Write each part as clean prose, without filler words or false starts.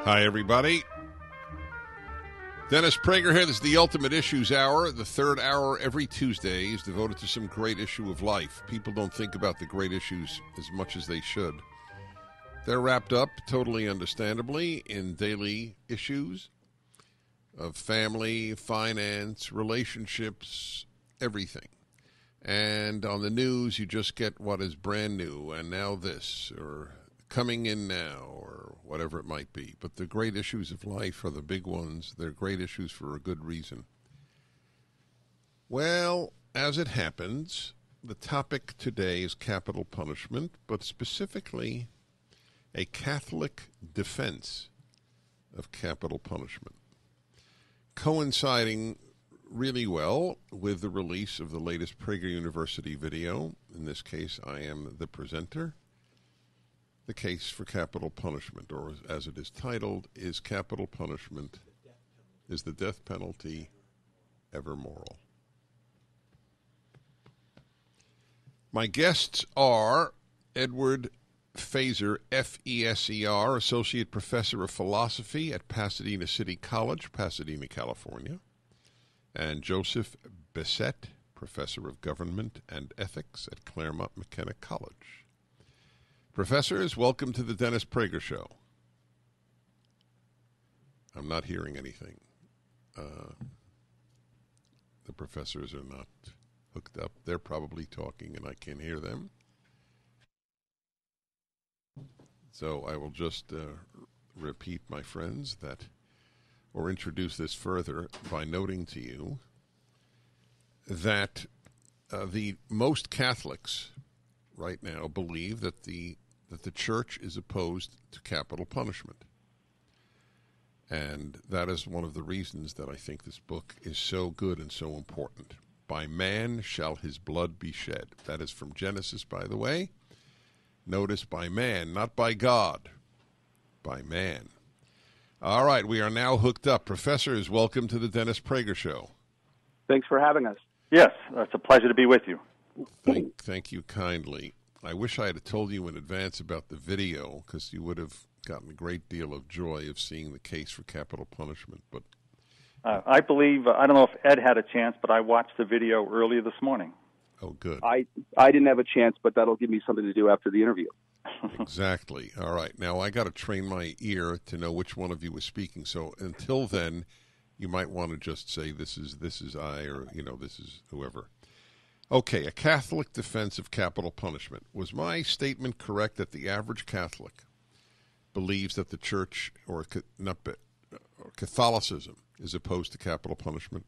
Hi, everybody. Dennis Prager here. This is the Ultimate Issues Hour. The third hour every Tuesday is devoted to some great issue of life. People don't think about the great issues as much as they should. They're wrapped up, totally understandably, in daily issues of family, finance, relationships, everything. And on the news, you just get what is brand new, and now this, or coming in now, or whatever it might be. But the great issues of life are the big ones. They're great issues for a good reason. Well, as it happens, the topic today is capital punishment, but specifically a Catholic defense of capital punishment, coinciding really well with the release of the latest Prager University video. In this case, I am the presenter. The case for capital punishment, or as it is titled, is capital punishment, is the death penalty ever moral? My guests are Edward Feser, F-E-S-E-R, Associate Professor of Philosophy at Pasadena City College, Pasadena, California, and Joseph Bessette, Professor of Government and Ethics at Claremont, McKenna College. Professors, welcome to the Dennis Prager Show. I'm not hearing anything. The professors are not hooked up. They're probably talking, and I can't hear them. So I will just repeat, my friends, or introduce this further by noting to you that the most Catholics right now believe that the church is opposed to capital punishment. And that is one of the reasons that I think this book is so good and so important. By man shall his blood be shed. That is from Genesis, by the way. Notice by man, not by God. By man. All right, we are now hooked up. Professors, welcome to the Dennis Prager Show. Thanks for having us. Yes, it's a pleasure to be with you. Thank you kindly. I wish I had told you in advance about the video, because you would have gotten a great deal of joy of seeing the case for capital punishment. But I believe, I don't know if Ed had a chance, but I watched the video earlier this morning. Oh, good. I didn't have a chance, but that'll give me something to do after the interview. Exactly. All right. Now, I got to train my ear to know which one of you was speaking. So until then, you might want to just say, this is I, or, this is whoever. Okay, a Catholic defense of capital punishment. Was my statement correct that the average Catholic believes that the church, or Catholicism, is opposed to capital punishment?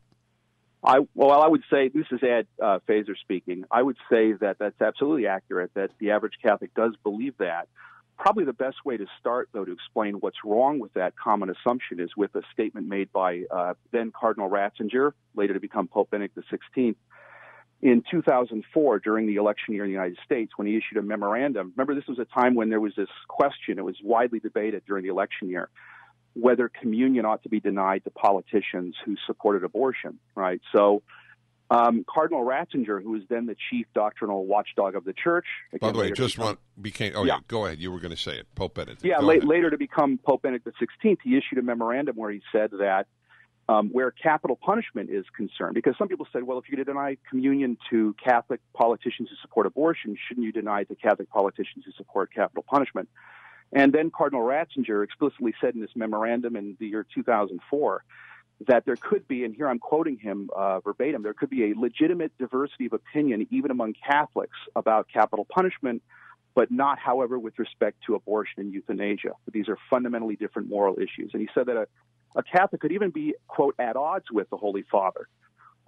I would say, this is Ed Feser speaking, I would say that that's absolutely accurate, that the average Catholic does believe that. Probably the best way to start, though, to explain what's wrong with that common assumption is with a statement made by then Cardinal Ratzinger, later to become Pope Benedict XVI, in 2004 during the election year in the United States when he issued a memorandum. Remember, this was a time when there was this question, it was widely debated during the election year, whether communion ought to be denied to politicians who supported abortion, right? So Cardinal Ratzinger, who was then the chief doctrinal watchdog of the church. By the way, go ahead. You were going to say it. Pope Benedict. Yeah, later to become Pope Benedict XVI, he issued a memorandum where he said that where capital punishment is concerned, because some people said, well, if you deny communion to Catholic politicians who support abortion, shouldn't you deny it to Catholic politicians who support capital punishment? And then Cardinal Ratzinger explicitly said in this memorandum in the year 2004 that there could be, and here I'm quoting him verbatim, there could be a legitimate diversity of opinion even among Catholics about capital punishment, but not, however, with respect to abortion and euthanasia. These are fundamentally different moral issues. And he said that a Catholic could even be, quote, at odds with the Holy Father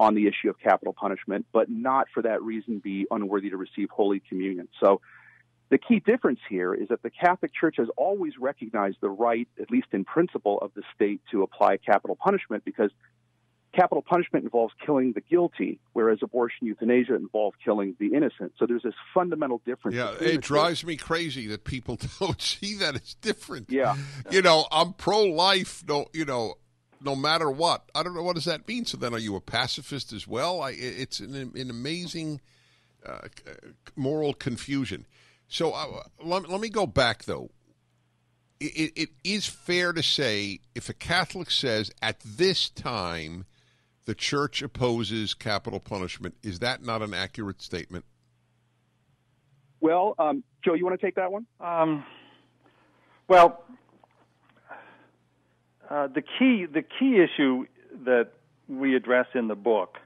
on the issue of capital punishment, but not for that reason be unworthy to receive Holy Communion. So the key difference here is that the Catholic Church has always recognized the right, at least in principle, of the state to apply capital punishment, because capital punishment involves killing the guilty, whereas abortion, euthanasia involve killing the innocent. So there's this fundamental difference. Yeah, it drives me crazy that people don't see that it's different. Yeah. I'm pro-life, no matter what. I don't know, what does that mean? So then are you a pacifist as well? It's an amazing moral confusion. So let me go back, though. it is fair to say if a Catholic says at this time the Church opposes capital punishment, is that not an accurate statement? Well, Joe, you want to take that one? The key issue that we address in the book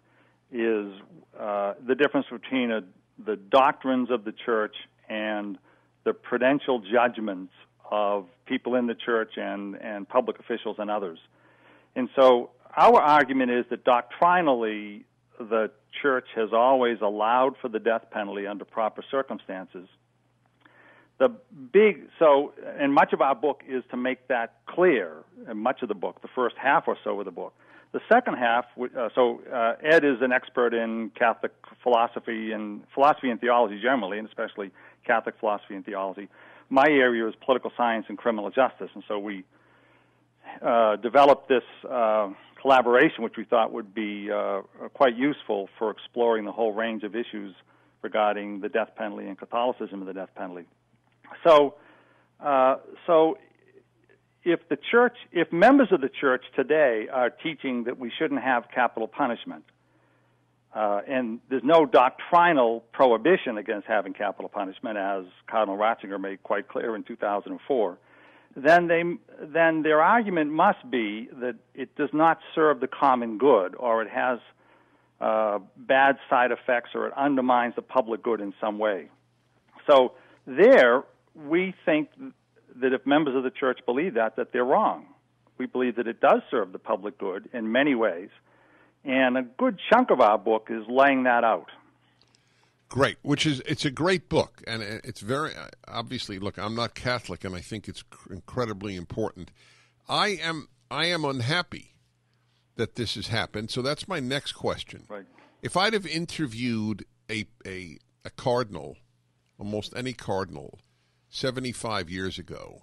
is the difference between the doctrines of the Church and the prudential judgments of people in the Church and public officials and others. And so our argument is that doctrinally the Church has always allowed for the death penalty under proper circumstances. And much of our book is to make that clear, and much of the book, the first half or so of the book. The second half, Ed is an expert in Catholic philosophy and theology generally, and especially Catholic philosophy and theology. My area is political science and criminal justice, and so we developed this collaboration, which we thought would be quite useful for exploring the whole range of issues regarding the death penalty and Catholicism of the death penalty. So if members of the Church today are teaching that we shouldn't have capital punishment, and there's no doctrinal prohibition against having capital punishment, as Cardinal Ratzinger made quite clear in 2004, then their argument must be that it does not serve the common good, or it has bad side effects, or it undermines the public good in some way. So we think that if members of the Church believe that they're wrong. We believe that it does serve the public good in many ways, and a good chunk of our book is laying that out. Great, it's a great book, and it's very, obviously, look, I'm not Catholic, and I think it's incredibly important. I am unhappy that this has happened, so that's my next question. Right. If I'd have interviewed a cardinal, almost any cardinal, 75 years ago,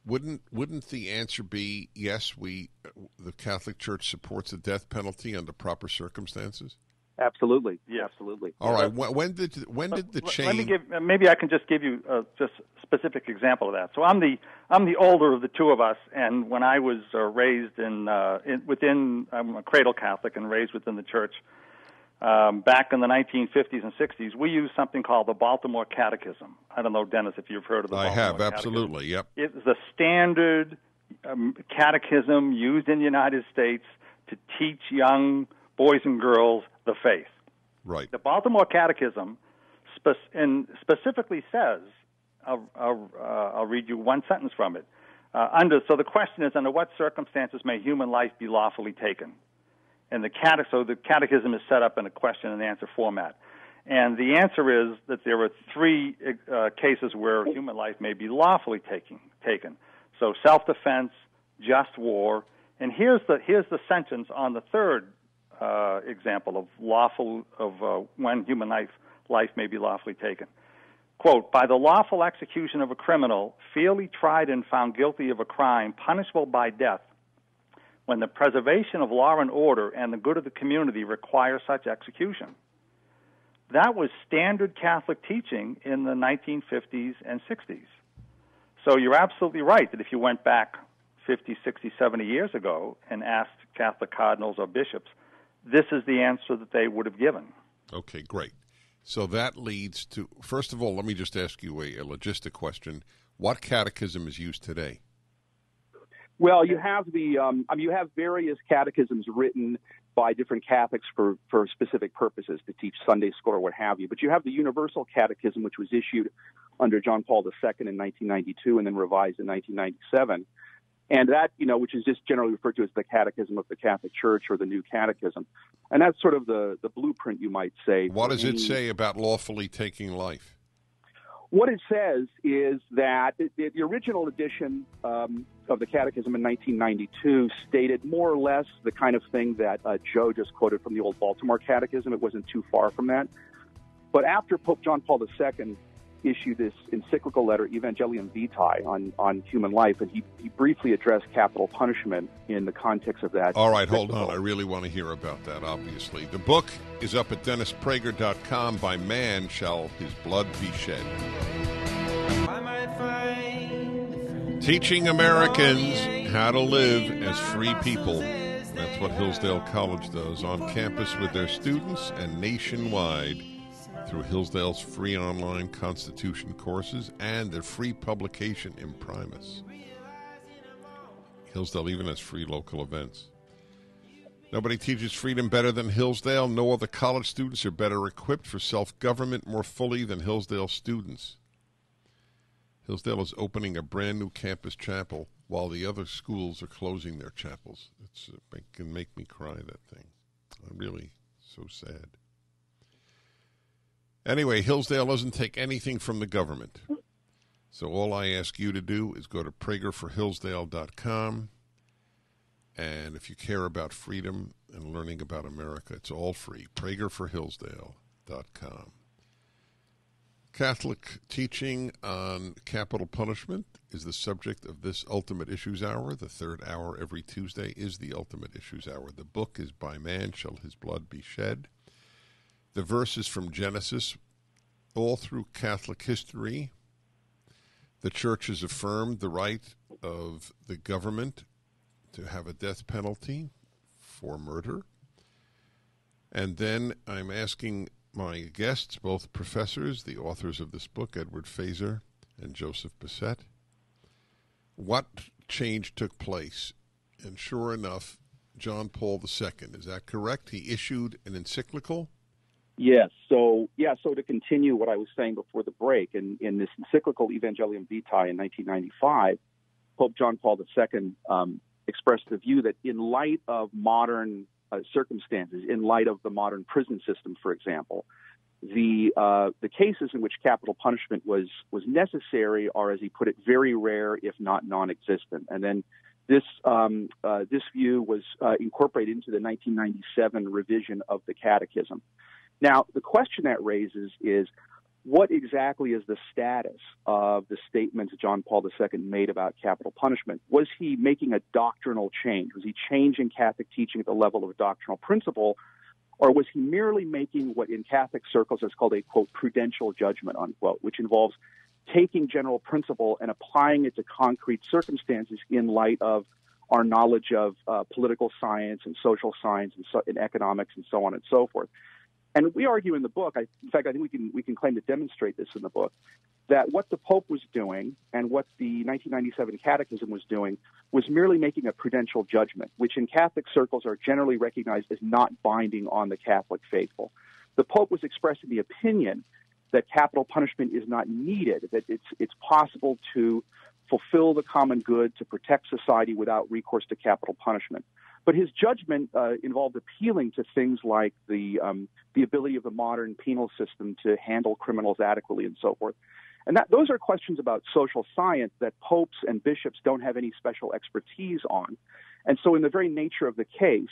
wouldn't the answer be yes? The Catholic Church supports the death penalty under proper circumstances. Absolutely, yeah, absolutely. All right. When did the change? Maybe I can just give you just a specific example of that. So I'm the older of the two of us, and when I was raised I'm a cradle Catholic and raised within the Church. Back in the 1950s and 60s, we used something called the Baltimore Catechism. I don't know, Dennis, if you've heard of the Baltimore Catechism. I have, absolutely, yep. It's the standard catechism used in the United States to teach young boys and girls the faith. Right. The Baltimore Catechism specifically says, I'll read you one sentence from it. So the question is, under what circumstances may human life be lawfully taken? And the catechism is set up in a question and answer format. And the answer is that there are three cases where human life may be lawfully taken. So self-defense, just war, and here's the sentence on the third example of when human life may be lawfully taken. Quote, by the lawful execution of a criminal, fairly tried and found guilty of a crime punishable by death, when the preservation of law and order and the good of the community require such execution. That was standard Catholic teaching in the 1950s and 60s. So you're absolutely right that if you went back 50, 60, 70 years ago and asked Catholic cardinals or bishops, this is the answer that they would have given. Okay, great. So that leads to, first of all, let me just ask you a logistic question. What catechism is used today? Well, you have you have various catechisms written by different Catholics for specific purposes, to teach Sunday school or what have you. But you have the Universal Catechism, which was issued under John Paul II in 1992 and then revised in 1997. And that, which is just generally referred to as the Catechism of the Catholic Church or the New Catechism. And that's sort of the blueprint, you might say. What does it say about lawfully taking life? What it says is that the original edition of the Catechism in 1992 stated more or less the kind of thing that Joe just quoted from the old Baltimore Catechism. It wasn't too far from that. But after Pope John Paul II issued this encyclical letter, Evangelium Vitae, on human life, and he briefly addressed capital punishment in the context of that. All right, hold on. I really want to hear about that, obviously. The book is up at DennisPrager.com. By man shall his blood be shed. Teaching Americans how to live as free people. That's what Hillsdale College does on campus with their students and nationwide through Hillsdale's free online Constitution courses and their free publication Imprimis. Hillsdale even has free local events. Nobody teaches freedom better than Hillsdale. No other college students are better equipped for self-government more fully than Hillsdale students. Hillsdale is opening a brand new campus chapel while the other schools are closing their chapels. It can make me cry, that thing. I'm really so sad. Anyway, Hillsdale doesn't take anything from the government. So all I ask you to do is go to pragerforhillsdale.com. And if you care about freedom and learning about America, it's all free. pragerforhillsdale.com. Catholic teaching on capital punishment is the subject of this Ultimate Issues Hour. The third hour every Tuesday is the Ultimate Issues Hour. The book is By Man Shall His Blood Be Shed. The verses from Genesis, all through Catholic history. The Church has affirmed the right of the government to have a death penalty for murder. And then I'm asking my guests, both professors, the authors of this book, Edward Feser and Joseph Bessette, what change took place. And sure enough, John Paul II, is that correct? He issued an encyclical? Yes. So to continue what I was saying before the break, in this encyclical Evangelium Vitae in 1995, Pope John Paul II expressed the view that in light of modern circumstances, in light of the modern prison system, for example, the cases in which capital punishment was necessary are, as he put it, very rare, if not non-existent. And then this view was incorporated into the 1997 revision of the Catechism. Now, the question that raises is, what exactly is the status of the statements John Paul II made about capital punishment? Was he making a doctrinal change? Was he changing Catholic teaching at the level of a doctrinal principle? Or was he merely making what in Catholic circles is called a, quote, prudential judgment, unquote, which involves taking general principle and applying it to concrete circumstances in light of our knowledge of political science and social science and economics and so on and so forth? And we argue in the book, in fact, I think we can claim to demonstrate this in the book, that what the Pope was doing and what the 1997 Catechism was doing was merely making a prudential judgment, which in Catholic circles are generally recognized as not binding on the Catholic faithful. The Pope was expressing the opinion that capital punishment is not needed, that it's possible to fulfill the common good, to protect society without recourse to capital punishment. But his judgment involved appealing to things like the ability of the modern penal system to handle criminals adequately and so forth. And those are questions about social science that popes and bishops don't have any special expertise on. And so in the very nature of the case,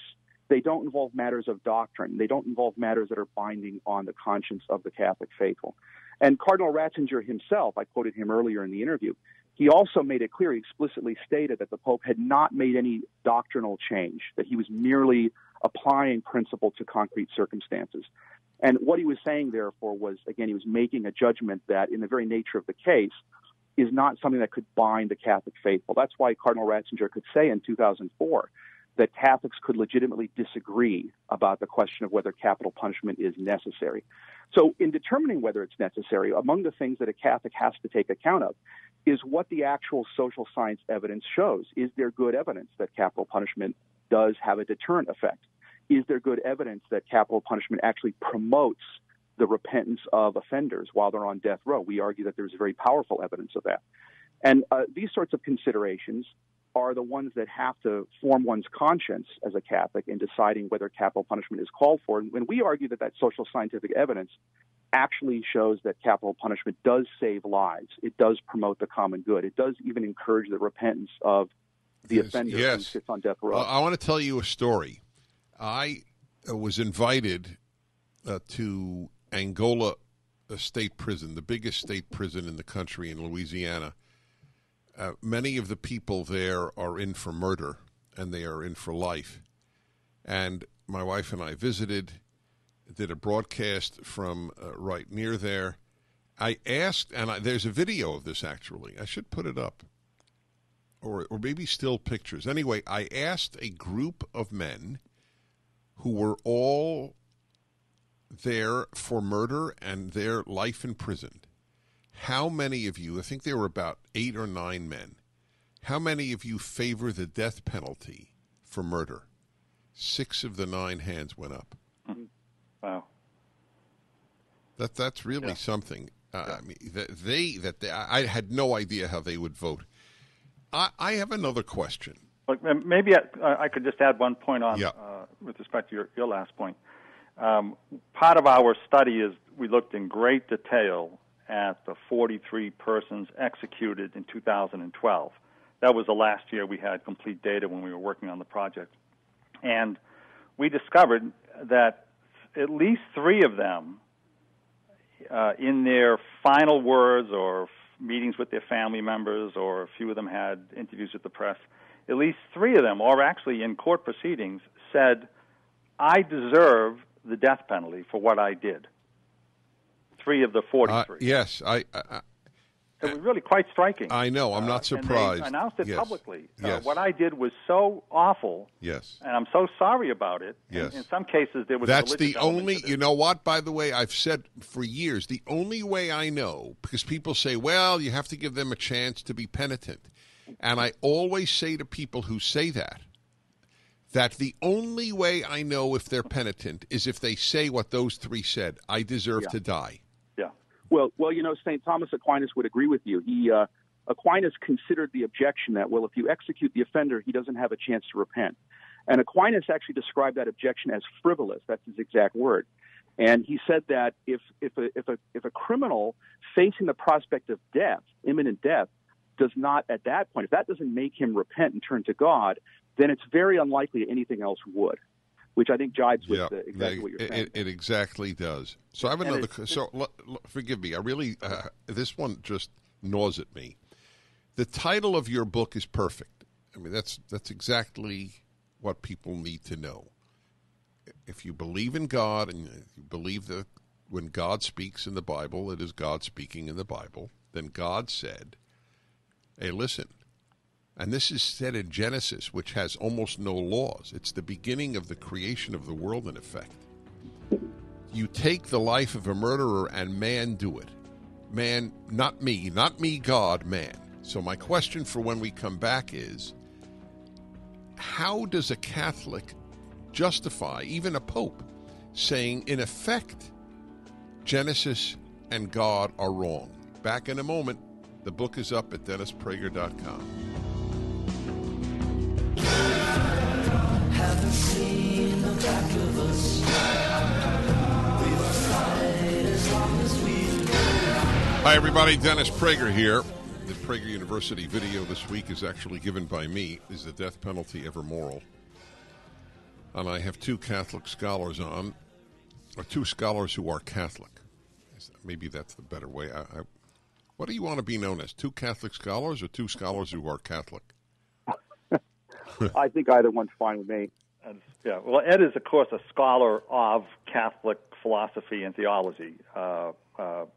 they don't involve matters of doctrine. They don't involve matters that are binding on the conscience of the Catholic faithful. And Cardinal Ratzinger himself, I quoted him earlier in the interview, he also made it clear, he explicitly stated that the Pope had not made any doctrinal change, that he was merely applying principle to concrete circumstances. And what he was saying, therefore, was, again, he was making a judgment that in the very nature of the case is not something that could bind the Catholic faithful. That's why Cardinal Ratzinger could say in 2004 that Catholics could legitimately disagree about the question of whether capital punishment is necessary. So in determining whether it's necessary, among the things that a Catholic has to take account of is what the actual social science evidence shows. Is there good evidence that capital punishment does have a deterrent effect? Is there good evidence that capital punishment actually promotes the repentance of offenders while they're on death row? We argue that there's very powerful evidence of that. And these sorts of considerations are the ones that have to form one's conscience as a Catholic in deciding whether capital punishment is called for. And when we argue that social scientific evidence actually shows that capital punishment does save lives, it does promote the common good, it does even encourage the repentance of the offender who sits on death row. I want to tell you a story. I was invited to Angola State Prison, the biggest state prison in the country in Louisiana. Many of the people there are in for murder, and they are in for life. And my wife and I visited, did a broadcast from right near there. I asked, and there's a video of this actually. I should put it up. or maybe still pictures. Anyway, I asked a group of men who were all there for murder and their life in prison. How many of you, I think there were about 8 or 9 men, how many of you favor the death penalty for murder? 6 of the 9 hands went up. Wow. That's really something. I mean, I had no idea how they would vote. I have another question. Look, maybe I could just add one point on with respect to your last point. Part of our study is we looked in great detail at the 43 persons executed in 2012. That was the last year we had complete data when we were working on the project. And we discovered that at least 3 of them, in their final words or meetings with their family members, or a few of them had interviews with the press, at least 3 of them, or actually in court proceedings, said, I deserve the death penalty for what I did. 3 of the 43. Yes, It was really quite striking. I know. I'm not surprised. And they announced it publicly. Yes. What I did was so awful. Yes. And I'm so sorry about it. Yes. In some cases, there was. That's the only. You know what? By the way, I've said for years, the only way I know, because people say, "Well, you have to give them a chance to be penitent," and I always say to people who say that the only way I know if they're penitent is if they say what those 3 said: "I deserve to die." Well, St. Thomas Aquinas would agree with you. Aquinas considered the objection that, well, if you execute the offender, he doesn't have a chance to repent. And Aquinas actually described that objection as frivolous. That's his exact word. And he said that if a criminal facing the prospect of death, imminent death, does not at that point, if that doesn't make him repent and turn to God, then it's very unlikely anything else would. Which I think jives with exactly what you're saying. It exactly does. So I have another. Forgive me. I really this one just gnaws at me. The title of your book is perfect. I mean, that's exactly what people need to know. If you believe in God and you believe that when God speaks in the Bible, it is God speaking in the Bible, then God said, "Hey, listen." And this is said in Genesis, which has almost no laws. It's the beginning of the creation of the world, in effect. You take the life of a murderer and man do it. Man, not me, God, man. So my question for when we come back is, how does a Catholic justify, even a pope, saying, in effect, Genesis and God are wrong? Back in a moment. The book is up at DennisPrager.com. Haven't seen the back of us. We will fight as long as we live. Hi, everybody. Dennis Prager here. The Prager University video this week is actually given by me. Is the death penalty ever moral? And I have 2 Catholic scholars on, or 2 scholars who are Catholic. Maybe that's the better way. What do you want to be known as? 2 Catholic scholars or 2 scholars who are Catholic? I think either one's fine with me. Yeah, well, Ed is, of course, a scholar of Catholic philosophy and theology.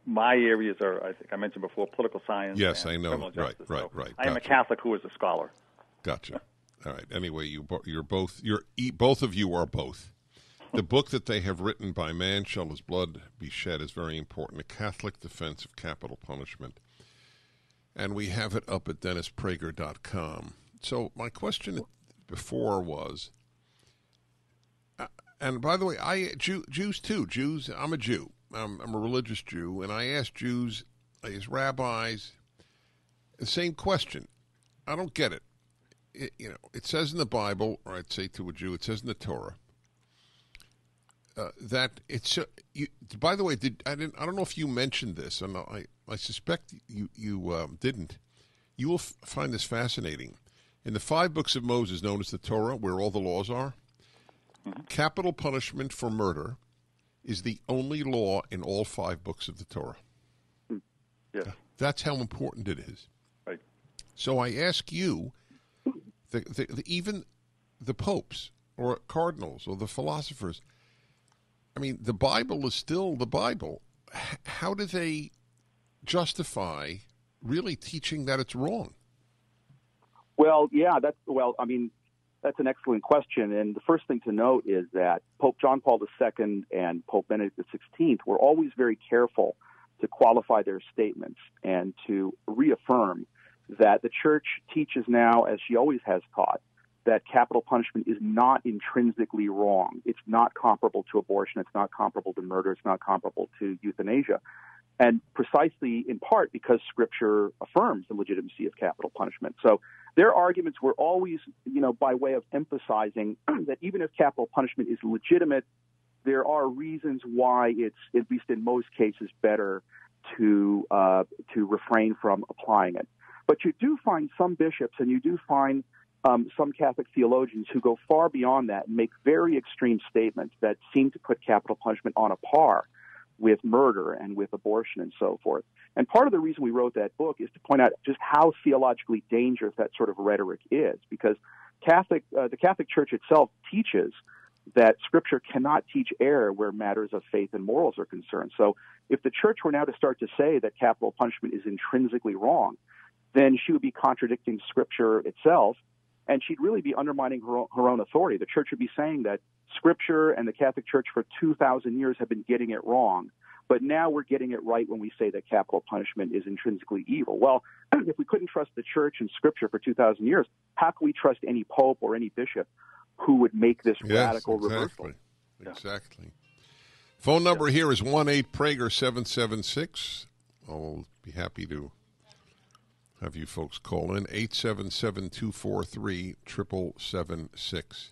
My areas are, I think I mentioned before, political science. Yes, I know. Right. I am a Catholic who is a scholar. Gotcha. All right. Anyway, both of you are both. The book that they have written, By Man Shall His Blood Be Shed, is very important. A Catholic Defense of Capital Punishment. And we have it up at DennisPrager.com. So my question before was, and by the way, Jews too. I'm a Jew. I'm a religious Jew, and I asked Jews, I asked rabbis, the same question. I don't get it. It says in the Bible, or I'd say to a Jew, it says in the Torah that it's. By the way, I don't know if you mentioned this, and I suspect you didn't. You will find this fascinating. In the 5 books of Moses, known as the Torah, where all the laws are, capital punishment for murder is the only law in all 5 books of the Torah. Yes. That's how important it is. Right. So I ask you, even the popes or cardinals or the philosophers, I mean, the Bible is still the Bible. How do they justify really teaching that it's wrong? Well, yeah, that's an excellent question. And the first thing to note is that Pope John Paul II and Pope Benedict XVI were always very careful to qualify their statements and to reaffirm that the Church teaches now, as she always has taught, that capital punishment is not intrinsically wrong. It's not comparable to abortion. It's not comparable to murder. It's not comparable to euthanasia. And precisely in part because Scripture affirms the legitimacy of capital punishment. So their arguments were always, by way of emphasizing that even if capital punishment is legitimate, there are reasons why it's, at least in most cases, better to refrain from applying it. But you do find some bishops and you do find some Catholic theologians who go far beyond that and make very extreme statements that seem to put capital punishment on a par with murder and with abortion and so forth. And part of the reason we wrote that book is to point out just how theologically dangerous that sort of rhetoric is, because the Catholic Church itself teaches that Scripture cannot teach error where matters of faith and morals are concerned. So if the Church were now to start to say that capital punishment is intrinsically wrong, then she would be contradicting Scripture itself, and she'd really be undermining her own authority. The Church would be saying that Scripture and the Catholic Church for 2,000 years have been getting it wrong, but now we're getting it right when we say that capital punishment is intrinsically evil. Well, if we couldn't trust the Church and Scripture for 2,000 years, how can we trust any pope or any bishop who would make this radical reversal? Exactly. Phone number here is 1-8-PRAGER-776. I'll be happy to have you folks call in, 877-243-7776.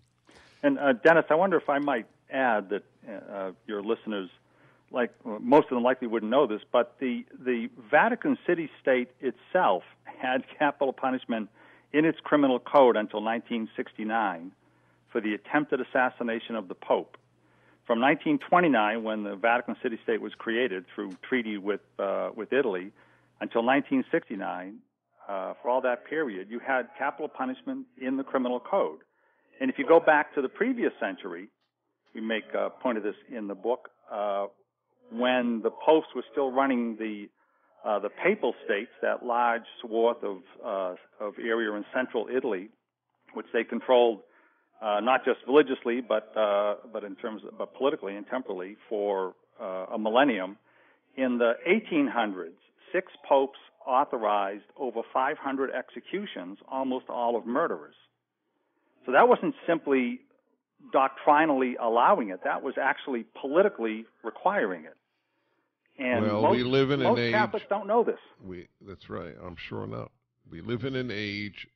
And Dennis, I wonder if I might add that your listeners, most of them likely wouldn't know this, but the Vatican City State itself had capital punishment in its criminal code until 1969 for the attempted assassination of the Pope. From 1929, when the Vatican City State was created through treaty with Italy, until 1969, for all that period, you had capital punishment in the criminal code. And if you go back to the previous century, we make a point of this in the book, when the popes were still running the papal states, that large swath of area in central Italy, which they controlled not just religiously, but politically and temporally for a millennium. In the 1800s, 6 popes authorized over 500 executions, almost all of murderers. So that wasn't simply doctrinally allowing it. That was actually politically requiring it. And we live in most an age... Catholics don't know this. That's right. I'm sure not. We live in an age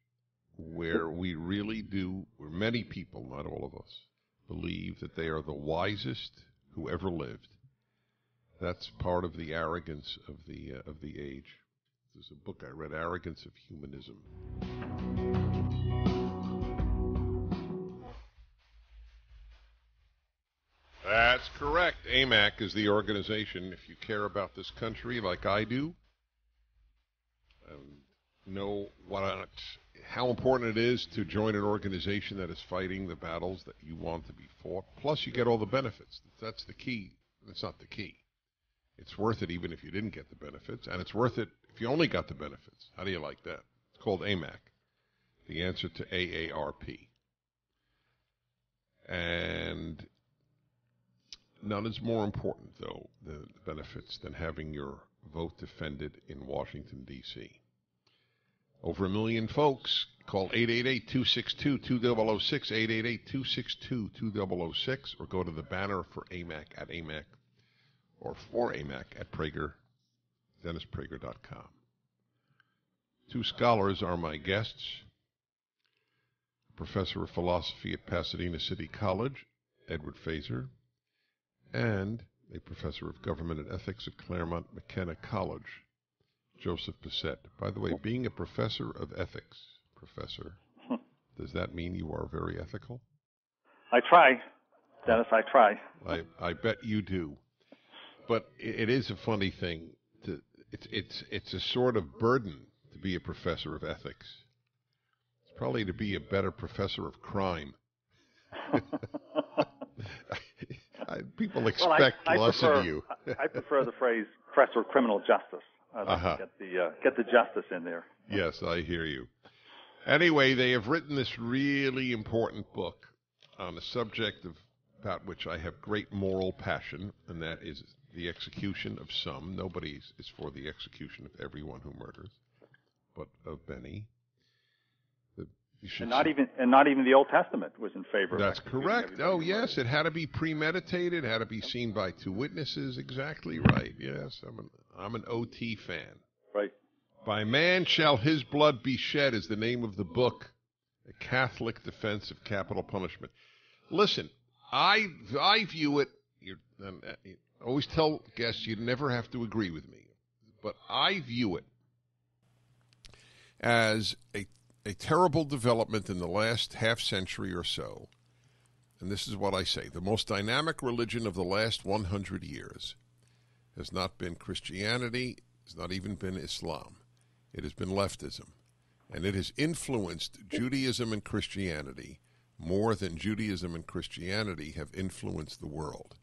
where we really do, where many people, not all of us, believe that they are the wisest who ever lived. That's part of the arrogance of the age. There's a book I read, Arrogance of Humanism. That's correct. AMAC is the organization. If you care about this country like I do, know how important it is to join an organization that is fighting the battles that you want to be fought. Plus, you get all the benefits. That's the key. That's not the key. It's worth it even if you didn't get the benefits, and it's worth it if you only got the benefits. How do you like that? It's called AMAC, the answer to AARP. And none is more important, though, the benefits, than having your vote defended in Washington, D.C. Over 1 million folks. Call 888-262-2006, 888-262-2006, or go to the banner for AMAC at AMAC, or for AMAC at Prager, DennisPrager.com. 2 scholars are my guests. Professor of Philosophy at Pasadena City College, Edward Feser, and a Professor of Government and Ethics at Claremont McKenna College, Joseph Bessette. By the way, being a Professor of Ethics, Professor, does that mean you are very ethical? I try, Dennis, I try. I bet you do. But it is a funny thing. It's a sort of burden to be a professor of ethics. It's probably to be a better professor of crime. People expect less of you. I prefer the phrase professor of criminal justice. Get the justice in there. Yes, I hear you. Anyway, they have written this really important book on a subject about which I have great moral passion, and that is the execution of some. Nobody is for the execution of everyone who murders, but of many. And not even the Old Testament was in favor. That's of correct. Oh, yes, it had to be premeditated, had to be seen by two witnesses. Exactly right. Yes, I'm an OT fan. Right. By man shall his blood be shed is the name of the book, A Catholic Defense of Capital Punishment. Listen, I view it. I always tell guests you never have to agree with me, but I view it as a terrible development in the last half century or so, and this is what I say, the most dynamic religion of the last 100 years has not been Christianity, has not even been Islam. It has been leftism, and it has influenced Judaism and Christianity more than Judaism and Christianity have influenced the world.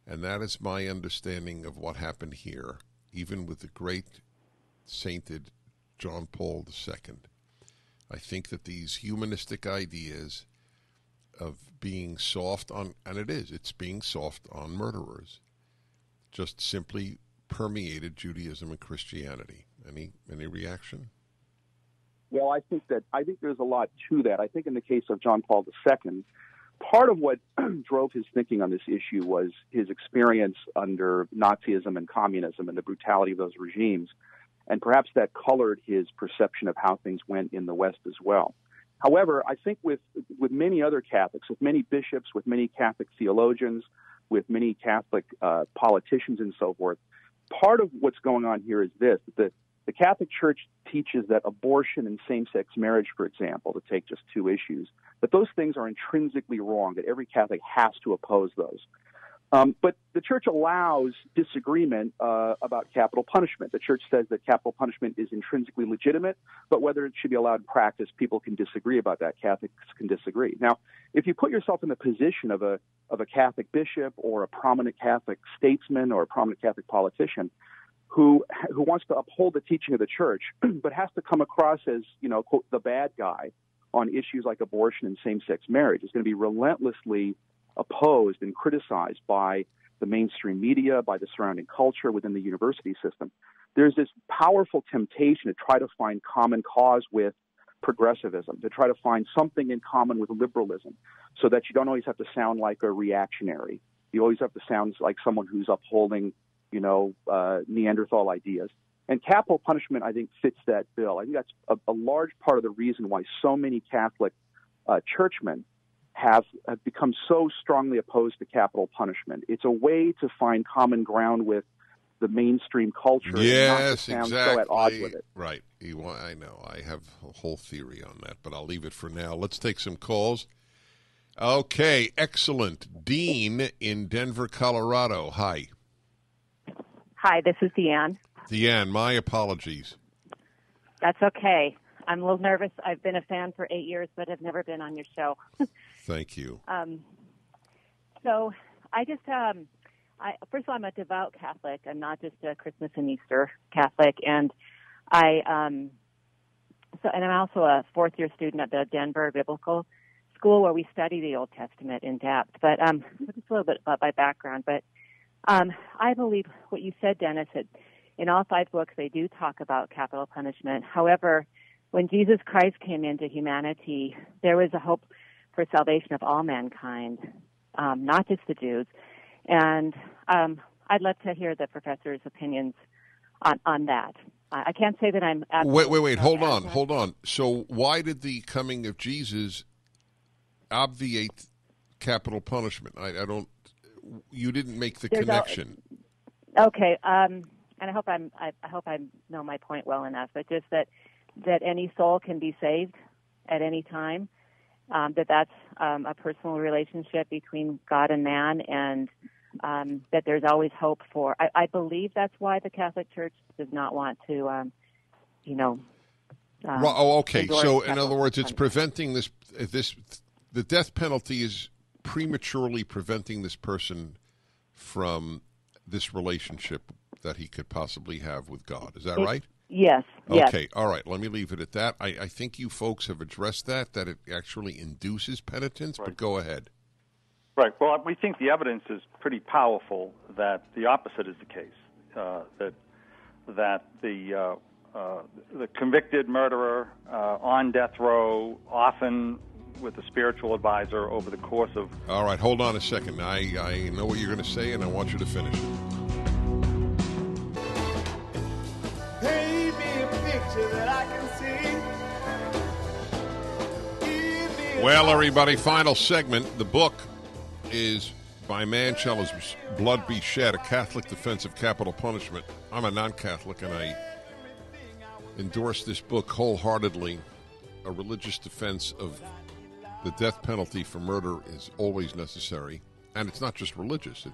And that is my understanding of what happened here, even with the great sainted John Paul II. I think that these humanistic ideas of being soft on, and it's being soft on murderers, just simply permeated Judaism and Christianity. Any reaction? Well, I think there's a lot to that. I think in the case of John Paul II, part of what drove his thinking on this issue was his experience under Nazism and communism and the brutality of those regimes. And perhaps that colored his perception of how things went in the West as well. However, I think with many other Catholics, with many bishops, with many Catholic theologians, with many Catholic politicians and so forth, part of what's going on here is this, that the Catholic Church teaches that abortion and same-sex marriage, for example, to take just two issues, that those things are intrinsically wrong, that every Catholic has to oppose those. But the Church allows disagreement about capital punishment. The Church says that capital punishment is intrinsically legitimate, but whether it should be allowed in practice, people can disagree about that. Catholics can disagree. Now, if you put yourself in the position of a Catholic bishop or a prominent Catholic statesman or a prominent Catholic politician who wants to uphold the teaching of the Church, but has to come across as, quote, the bad guy on issues like abortion and same-sex marriage, is going to be relentlessly opposed and criticized by the mainstream media, by the surrounding culture within the university system. There's this powerful temptation to try to find common cause with progressivism, to try to find something in common with liberalism, so that you don't always have to sound like a reactionary. You always have to sound like someone who's upholding, Neanderthal ideas. And capital punishment, I think, fits that bill. I think that's a large part of the reason why so many Catholic churchmen have become so strongly opposed to capital punishment. It's a way to find common ground with the mainstream culture. Yes, and not to sound exactly. So at odds with it. Right. I know. I have a whole theory on that, but I'll leave it for now. Let's take some calls. Okay, excellent. Dean in Denver, Colorado. Hi. Hi, this is Deanne. Deanne, my apologies. That's okay. I'm a little nervous. I've been a fan for 8 years, but have never been on your show. Thank you. So I just, first of all, I'm a devout Catholic. I'm not just a Christmas and Easter Catholic. And and I'm also a fourth-year student at the Denver Biblical School, where we study the Old Testament in depth. But just a little bit about my background. But I believe what you said, Dennis, that in all 5 books they do talk about capital punishment. However, when Jesus Christ came into humanity, there was a hope for salvation of all mankind, not just the Jews. And I'd love to hear the professor's opinions on that. I can't say that I'm... Wait. Hold on. So why did the coming of Jesus obviate capital punishment? I don't... You didn't make the connection. Okay. And I hope I know my point well enough, but just that any soul can be saved at any time, that's a personal relationship between God and man, and that there's always hope for. I believe that's why the Catholic Church does not want to, okay. So, in other words, it's preventing this. The death penalty is prematurely preventing this person from this relationship that he could possibly have with God. Is that right? Yes. Yes. Okay, all right. Let me leave it at that. I think you folks have addressed that it actually induces penitence, but go ahead. Right. Well, we think the evidence is pretty powerful that the opposite is the case. That the convicted murderer on death row, often with a spiritual advisor over the course of... All right, hold on a second. I know what you're going to say, and I want you to finish it. Paint me a picture that I can see. Well, everybody, final segment. The book is By Man Shall His Blood Be Shed, a Catholic Defense of Capital Punishment. I'm a non-Catholic, and I endorse this book wholeheartedly. A religious defense of the death penalty for murder is always necessary. And it's not just religious.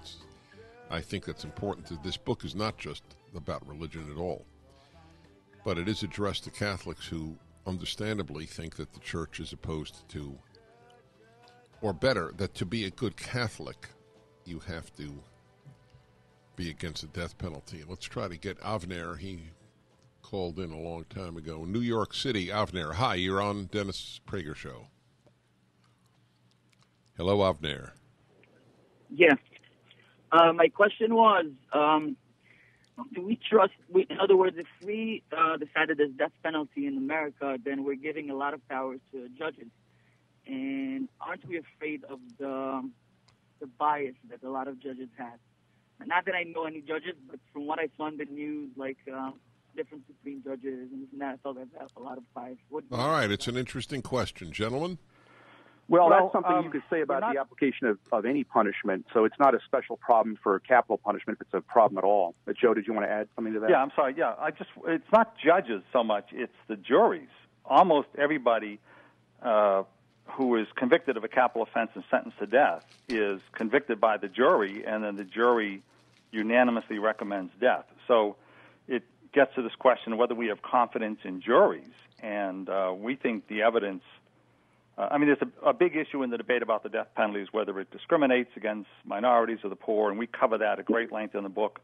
I think that's important. This book is not just about religion at all. But it is addressed to Catholics who understandably think that the church is opposed to, or better, that to be a good Catholic, you have to be against the death penalty. Let's try to get Avner. He called in a long time ago. New York City, Avner. Hi, you're on Dennis Prager Show. Hello, Avner. Yeah. My question was, do we trust, in other words, if we decided there's death penalty in America, then we're giving a lot of power to judges. And aren't we afraid of the bias that a lot of judges have? Not that I know any judges, but from what I saw in the news, like difference between judges and this and that, I thought that a lot of bias. All right, it's an interesting question. Gentlemen? Well, that's something you could say about the application of any punishment. So it's not a special problem for capital punishment if it's a problem at all. But Joe, did you want to add something to that? Yeah, I'm sorry. Yeah, it's not judges so much, it's the juries. Almost everybody who is convicted of a capital offense and sentenced to death is convicted by the jury, and then the jury unanimously recommends death. So it gets to this question of whether we have confidence in juries, and we think the evidence... there's a big issue in the debate about the death penalty is whether it discriminates against minorities or the poor, and we cover that at great length in the book.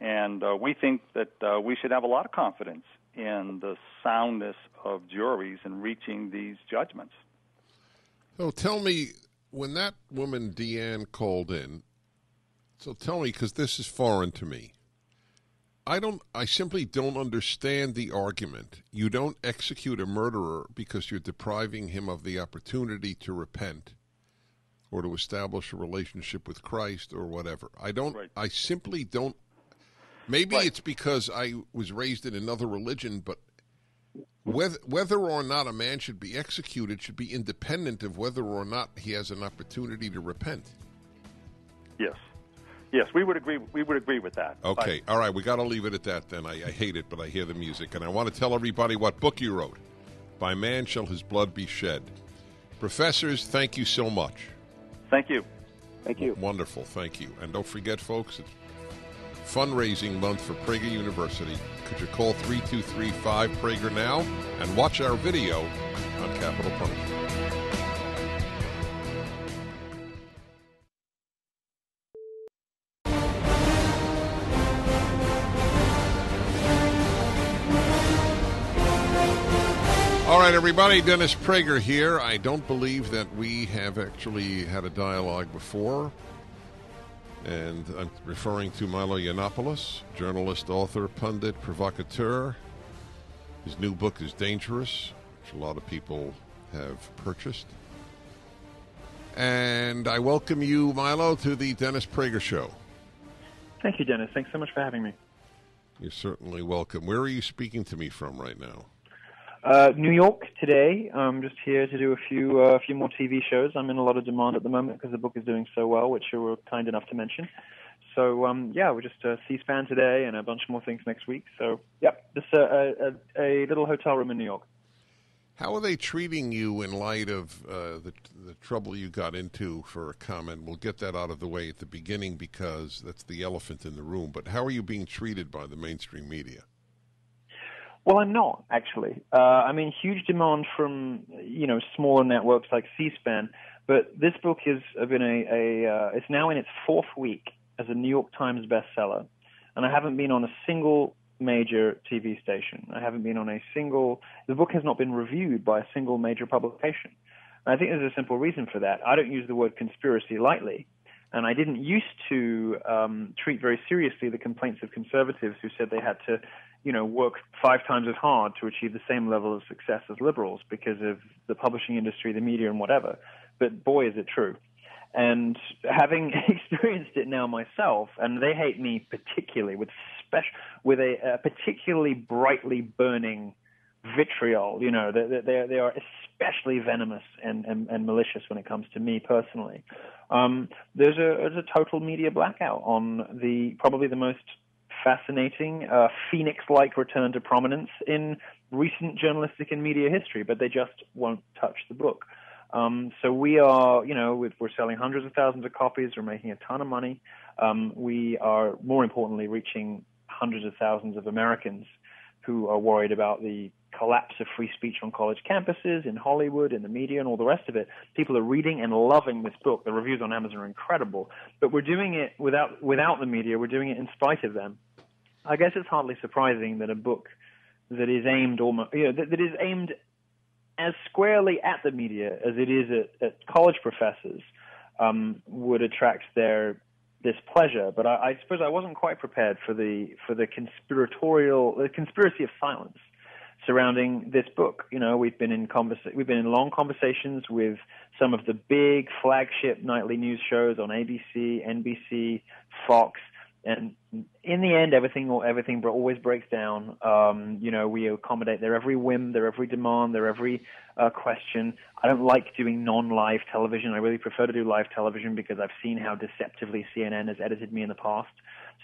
And we think that we should have a lot of confidence in the soundness of juries in reaching these judgments. So tell me, when that woman, Deanne, called in, so tell me, because this is foreign to me, I simply don't understand the argument. You don't execute a murderer because you're depriving him of the opportunity to repent or to establish a relationship with Christ or whatever. I simply don't. Maybe it's because I was raised in another religion, but whether or not a man should be executed should be independent of whether or not he has an opportunity to repent. Yes, we would agree. We would agree with that. Okay, all right, we got to leave it at that then. I hate it, but I hear the music, and I want to tell everybody what book you wrote. By Man Shall His Blood Be Shed. Professors, thank you so much. Thank you. Thank you. Wonderful, thank you. And don't forget, folks, it's fundraising month for Prager University. Could you call 323-5-PRAGER now and watch our video on capital punishment. All right, everybody, Dennis Prager here. I don't believe that we have actually had a dialogue before. And I'm referring to Milo Yiannopoulos, journalist, author, pundit, provocateur. His new book is Dangerous, which a lot of people have purchased. And I welcome you, Milo, to the Dennis Prager Show. Thank you, Dennis. Thanks so much for having me. You're certainly welcome. Where are you speaking to me from right now? New York today. I'm just here to do a few more TV shows. I'm in a lot of demand at the moment because the book is doing so well, which you were kind enough to mention. So, we're just C-SPAN today and a bunch more things next week. So, just a little hotel room in New York. How are they treating you in light of the trouble you got into for a comment? We'll get that out of the way at the beginning because that's the elephant in the room. But how are you being treated by the mainstream media? Well, I'm not, actually. Huge demand from, smaller networks like C-SPAN. But this book has been it's now in its fourth week as a New York Times bestseller. And I haven't been on a single major TV station. I haven't been on the book has not been reviewed by a single major publication. And I think there's a simple reason for that. I don't use the word conspiracy lightly, and I didn't used to treat very seriously the complaints of conservatives who said they had to, work 5 times as hard to achieve the same level of success as liberals because of the publishing industry, the media, and whatever. But boy, is it true. And having experienced it now myself, and they hate me particularly with a particularly brightly burning vitriol. They are especially venomous and malicious when it comes to me personally. There's a total media blackout on probably the most fascinating phoenix-like return to prominence in recent journalistic and media history, but they just won't touch the book. So we are, we're selling hundreds of thousands of copies. We're making a ton of money. We are, more importantly, reaching hundreds of thousands of Americans who are worried about the collapse of free speech on college campuses, in Hollywood, in the media, and all the rest of it. People are reading and loving this book. The reviews on Amazon are incredible. But we're doing it without the media. We're doing it in spite of them. I guess it's hardly surprising that a book that is aimed that is aimed as squarely at the media as it is at college professors would attract their displeasure. But I suppose I wasn't quite prepared for the conspiracy of silence surrounding this book. We've been in long conversations with some of the big flagship nightly news shows on ABC, NBC, Fox. And in the end, everything always breaks down. We accommodate their every whim, their every demand, their every question. I don't like doing non-live television. I really prefer to do live television because I've seen how deceptively CNN has edited me in the past.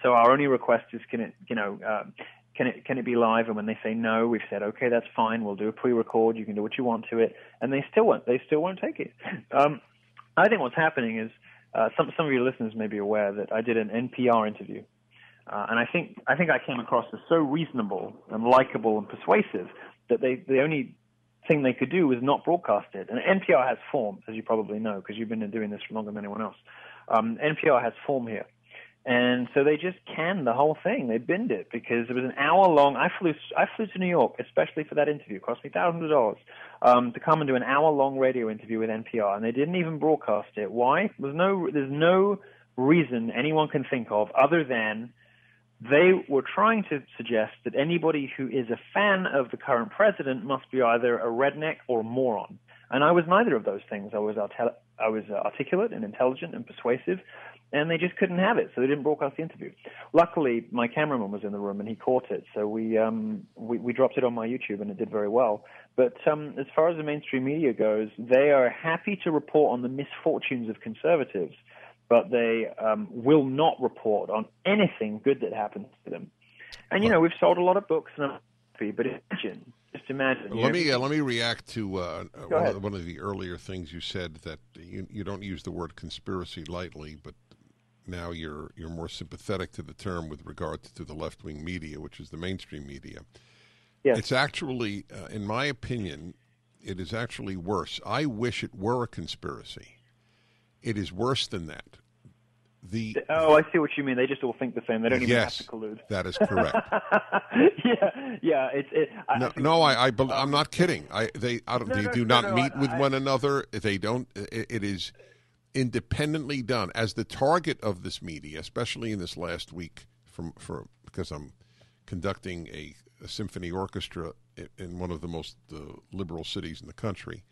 So our only request is, can it be live? And when they say no, we've said, okay, that's fine. We'll do a pre-record. You can do what you want to it. And they still won't take it. I think what's happening is, some of your listeners may be aware that I did an NPR interview, and I think I came across as so reasonable and likable and persuasive that the only thing they could do was not broadcast it. And NPR has form, as you probably know, because you've been doing this for longer than anyone else. NPR has form here. And so they just canned the whole thing. They binned it because it was an hour-long. I flew to New York especially for that interview. It cost me thousands of dollars to come and do an hour-long radio interview with NPR, and they didn't even broadcast it. Why? There's no reason anyone can think of other than they were trying to suggest that anybody who is a fan of the current president must be either a redneck or a moron. And I was neither of those things. I was articulate and intelligent and persuasive, and they just couldn't have it, so they didn't broadcast the interview. Luckily, my cameraman was in the room, and he caught it, so we dropped it on my YouTube, and it did very well. But as far as the mainstream media goes, they are happy to report on the misfortunes of conservatives, but they will not report on anything good that happens to them. And, we've sold a lot of books, and I'm happy, but just imagine. Let me react to one of the earlier things you said, that you don't use the word conspiracy lightly, but now you're more sympathetic to the term with regard to the left-wing media, which is the mainstream media. Yes. It's actually, in my opinion, it is actually worse. I wish it were a conspiracy. It is worse than that. I see what you mean. They just all think the same. They don't even have to collude. That is correct. yeah. I'm not kidding. They do not meet with one another. They don't. It is independently done. As the target of this media, especially in this last week, because I'm conducting a symphony orchestra in one of the most liberal cities in the country.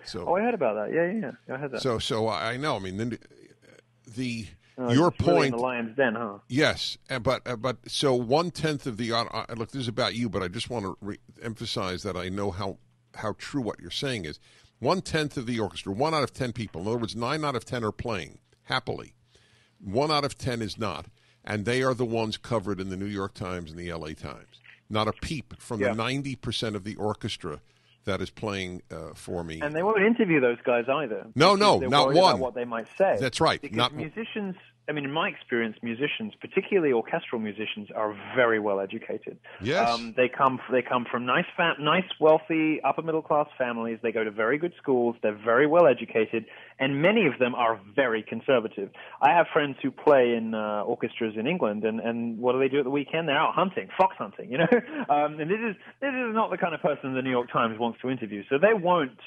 So I heard about that. Yeah, I heard that. So I know. I mean, your point. Really in the lion's den, huh? Yes, but so 1/10 of the look. This is about you, but I just want to emphasize that I know how true what you're saying is. 1/10 of the orchestra, 1 out of 10 people. In other words, 9 out of 10 are playing happily. 1 out of 10 is not, and they are the ones covered in the New York Times and the L.A. Times. Not a peep from the 90% of the orchestra that is playing for me. And they won't interview those guys either. No, not one. About what they might say. That's right. Because musicians I mean, in my experience, musicians, particularly orchestral musicians, are very well educated. Yes. They come from nice, wealthy, upper middle class families. They go to very good schools. They're very well educated, and many of them are very conservative. I have friends who play in orchestras in England, and what do they do at the weekend? They're out hunting, fox hunting, you know. And this is not the kind of person the New York Times wants to interview. So they won't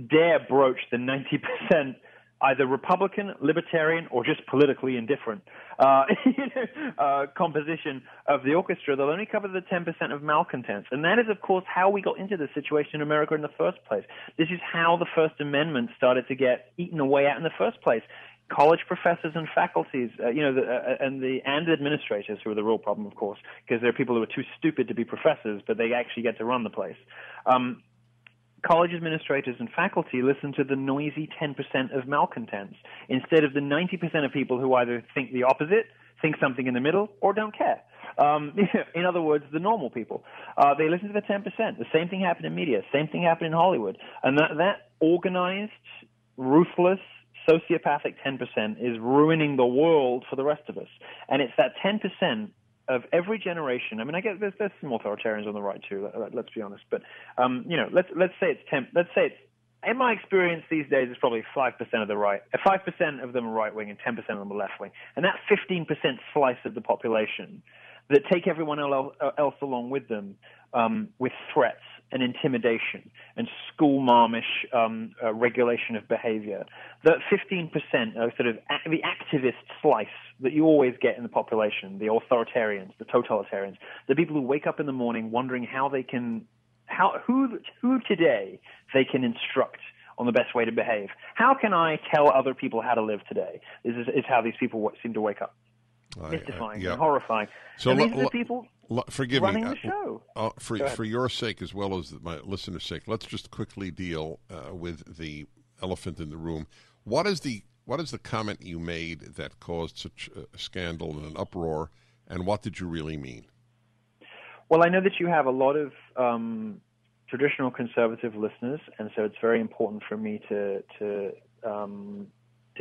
dare broach the 90%. Either Republican, Libertarian, or just politically indifferent composition of the orchestra. They'll only cover the 10% of malcontents. And that is, of course, how we got into this situation in America in the first place. This is how the First Amendment started to get eaten away at in the first place. College professors and faculties, and administrators, who are the real problem, of course, because there are people who are too stupid to be professors, but they actually get to run the place. College administrators and faculty listen to the noisy 10% of malcontents instead of the 90% of people who either think the opposite, think something in the middle, or don't care. In other words, the normal people. They listen to the 10%. The same thing happened in media. Same thing happened in Hollywood. And that organized, ruthless, sociopathic 10% is ruining the world for the rest of us. And it's that 10% of every generation. I mean, I guess there's some authoritarians on the right too. Let's be honest. But let's say it's in my experience these days, it's probably 5% of the right. 5% of them are right wing and 10% of them are left wing. And that 15% slice of the population that take everyone else along with them with threats and intimidation and school-marmish regulation of behavior. That 15% are sort of the activist slice that you always get in the population, the authoritarians, the totalitarians, the people who wake up in the morning wondering who today they can instruct on the best way to behave. How can I tell other people how to live today? This is how these people seem to wake up. Mystifying and horrifying. So and these are the people forgive running me, the show. For your sake as well as my listeners' sake, let's just quickly deal with the elephant in the room. What is the comment you made that caused such a scandal and an uproar, and what did you really mean? Well, I know that you have a lot of traditional conservative listeners, and so it's very important for me to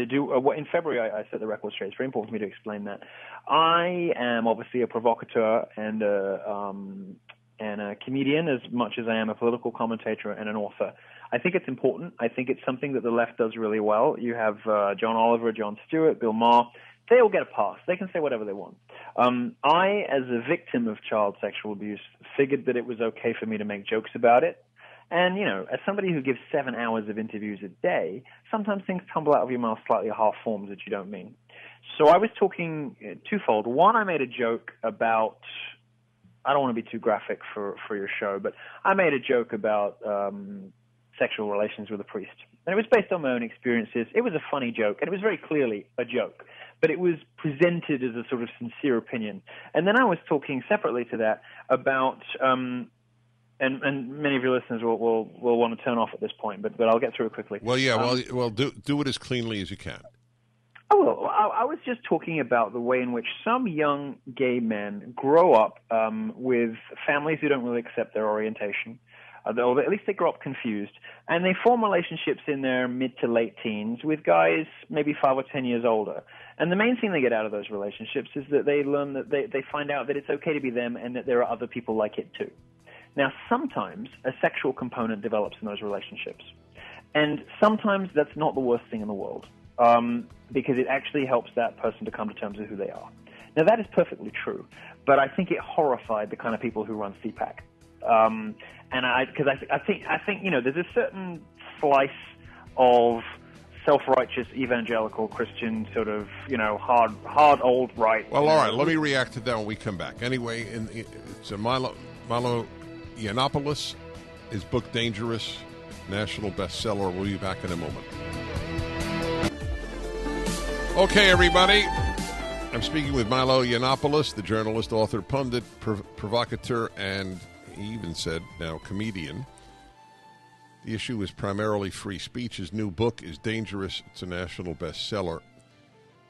do in February. I set the record straight. It's very important for me to explain that. I am obviously a provocateur and a comedian as much as I am a political commentator and an author. I think it's important. I think it's something that the left does really well. You have John Oliver, Jon Stewart, Bill Maher. They all get a pass. They can say whatever they want. I, as a victim of child sexual abuse, figured that it was okay for me to make jokes about it. And, as somebody who gives 7 hours of interviews a day, sometimes things tumble out of your mouth slightly half forms that you don't mean. So I was talking twofold. One, I made a joke about, I don't want to be too graphic for your show, but I made a joke about sexual relations with a priest. And it was based on my own experiences. It was a funny joke, and it was very clearly a joke. But it was presented as a sort of sincere opinion. And then I was talking separately to that about and many of your listeners will want to turn off at this point, but I'll get through it quickly. Well, yeah, do it as cleanly as you can. Oh, well, I was just talking about the way in which some young gay men grow up with families who don't really accept their orientation, or at least they grow up confused, and they form relationships in their mid to late teens with guys maybe 5 or 10 years older. And the main thing they get out of those relationships is that they learn that they find out that it's okay to be them and that there are other people like it too. Now, sometimes a sexual component develops in those relationships. And sometimes that's not the worst thing in the world, because it actually helps that person to come to terms with who they are. Now, that is perfectly true, but I think it horrified the kind of people who run CPAC. Because I think there's a certain slice of self-righteous evangelical Christian sort of hard old right. Well, all right. Let me react to that when we come back. Anyway, it's a Milo Yiannopoulos, his book Dangerous, national bestseller. We'll be back in a moment. Okay, everybody. I'm speaking with Milo Yiannopoulos, the journalist, author, pundit, provocateur, and he even said now comedian. The issue is primarily free speech. His new book is Dangerous. It's a national bestseller.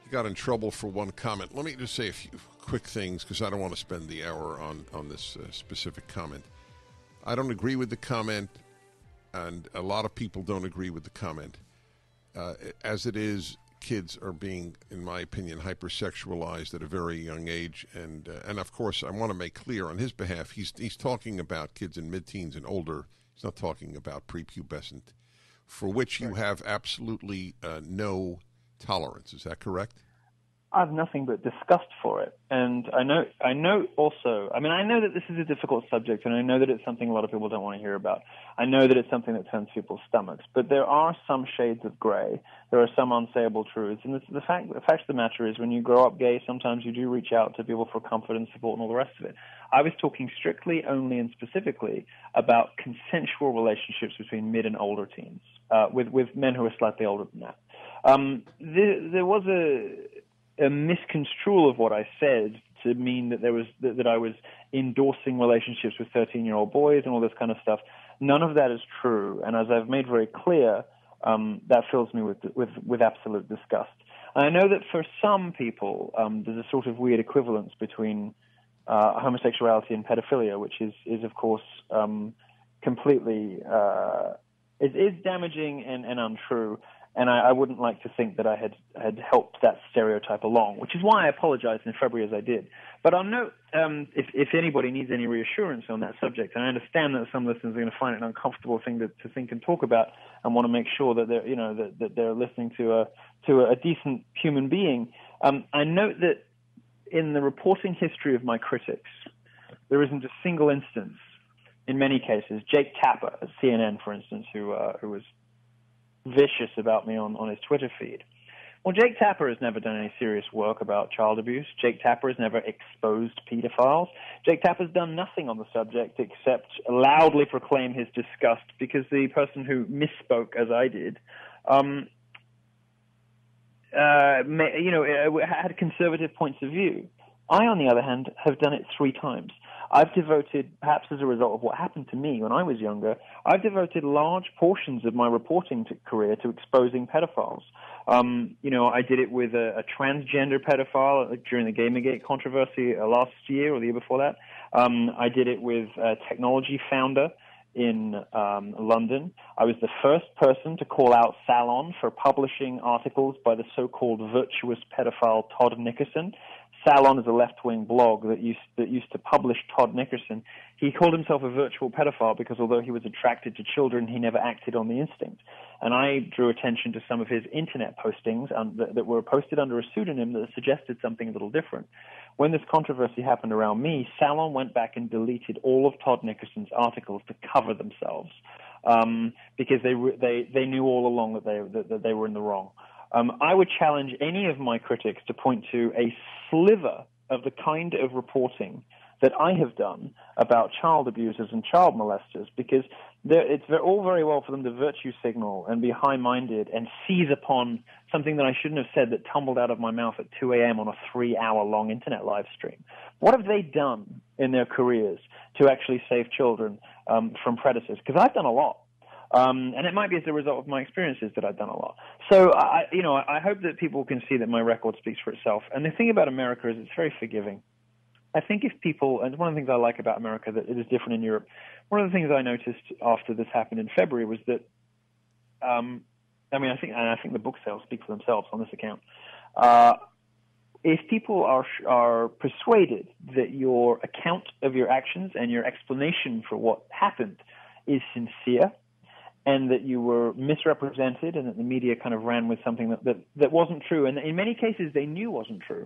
He got in trouble for one comment. Let me just say a few quick things because I don't want to spend the hour on this specific comment. I don't agree with the comment, and a lot of people don't agree with the comment. As it is, kids are being, in my opinion, hypersexualized at a very young age, and of course, I want to make clear on his behalf, he's talking about kids in mid-teens and older. He's not talking about prepubescent, for which you have absolutely no tolerance. Is that correct? I have nothing but disgust for it. And I know also, I know that this is a difficult subject, and I know that it's something a lot of people don't want to hear about. I know that it's something that turns people's stomachs, but there are some shades of gray. There are some unsayable truths. And the fact of the matter is, when you grow up gay, sometimes you do reach out to people for comfort and support and all the rest of it. I was talking strictly, only, and specifically about consensual relationships between mid and older teens, with men who are slightly older than that. There was a misconstrual of what I said to mean that that I was endorsing relationships with 13-year-old boys and all this kind of stuff. None of that is true, and as I've made very clear, that fills me with absolute disgust. And I know that for some people, there's a sort of weird equivalence between homosexuality and pedophilia, which is of course completely is damaging and untrue. And I wouldn't like to think that I had helped that stereotype along, which is why I apologized in February as I did. But I'll note, if anybody needs any reassurance on that subject, and I understand that some listeners are going to find it an uncomfortable thing to think and talk about, and want to make sure that they're, that they're listening to a decent human being. I note that in the reporting history of my critics, there isn't a single instance, in many cases, Jake Tapper at CNN, for instance, who was vicious about me on his Twitter feed. Well, Jake Tapper has never done any serious work about child abuse. Jake Tapper has never exposed pedophiles. Jake Tapper's done nothing on the subject except loudly proclaim his disgust because the person who misspoke, as I did, had conservative points of view. I, on the other hand, have done it 3 times. I've devoted, perhaps as a result of what happened to me when I was younger, I've devoted large portions of my reporting career to exposing pedophiles. I did it with a transgender pedophile during the Gamergate controversy last year or the year before that. I did it with a technology founder in London. I was the first person to call out Salon for publishing articles by the so-called virtuous pedophile Todd Nickerson. Salon is a left-wing blog that used to publish Todd Nickerson. He called himself a virtual pedophile because although he was attracted to children, he never acted on the instinct. And I drew attention to some of his internet postings that were posted under a pseudonym that suggested something a little different. When this controversy happened around me, Salon went back and deleted all of Todd Nickerson's articles to cover themselves because they knew all along that they were in the wrong. I would challenge any of my critics to point to a sliver of the kind of reporting that I have done about child abusers and child molesters, because it's all very well for them to virtue signal and be high-minded and seize upon something that I shouldn't have said that tumbled out of my mouth at 2 a.m. on a 3-hour-long internet live stream. What have they done in their careers to actually save children from predators? Because I've done a lot. And it might be as a result of my experiences that I've done a lot. So, I hope that people can see that my record speaks for itself. And the thing about America is it's very forgiving. I think if people, and one of the things I like about America that it is different in Europe, one of the things I noticed after this happened in February was that, I think the book sales speak for themselves on this account. If people are persuaded that your account of your actions and your explanation for what happened is sincere, and that you were misrepresented and that the media kind of ran with something that wasn't true, and in many cases they knew wasn't true,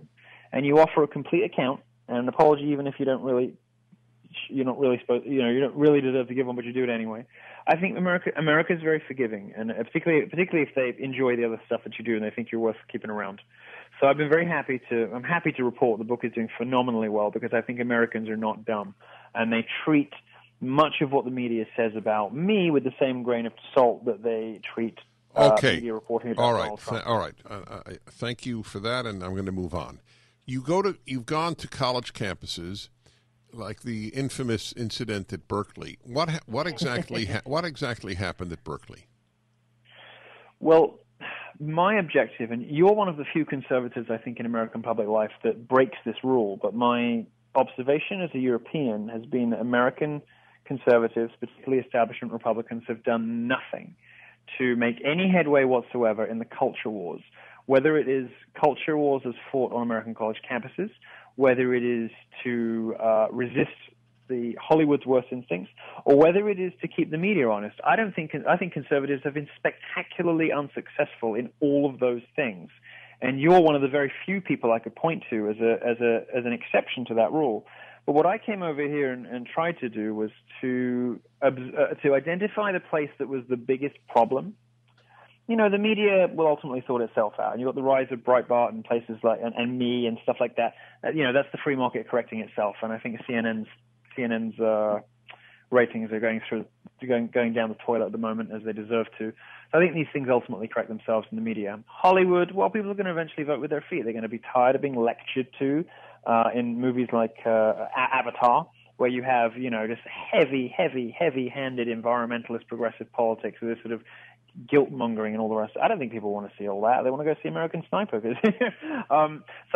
and you offer a complete account and an apology even if you don't really deserve to give one, but you do it anyway. I think America is very forgiving, and particularly if they enjoy the other stuff that you do and they think you're worth keeping around. So I'm happy to report the book is doing phenomenally well, because I think Americans are not dumb, and they treat much of what the media says about me with the same grain of salt that they treat media reporting about Donald Trump. All right. Thank you for that, and I'm going to move on. You've gone to college campuses, like the infamous incident at Berkeley. What exactly happened at Berkeley? Well, my objective, and you're one of the few conservatives, I think, in American public life that breaks this rule, but my observation as a European has been that American conservatives, particularly establishment Republicans, have done nothing to make any headway whatsoever in the culture wars, whether it is culture wars as fought on American college campuses, whether it is to resist the Hollywood's worst instincts, or whether it is to keep the media honest. I think conservatives have been spectacularly unsuccessful in all of those things. And you're one of the very few people I could point to as an exception to that rule. But what I came over here and tried to do was to identify the place that was the biggest problem. You know, the media will ultimately sort itself out. And you've got the rise of Breitbart and places like and Me and stuff like that. You know, that's the free market correcting itself. And I think CNN's ratings are going down the toilet at the moment, as they deserve to. So I think these things ultimately correct themselves in the media. Hollywood, well, people are going to eventually vote with their feet. They're going to be tired of being lectured to in movies like Avatar, where you have, you know, just heavy-handed environmentalist progressive politics with this sort of guilt-mongering and all the rest. I don't think people want to see all that. They want to go see American Sniper. So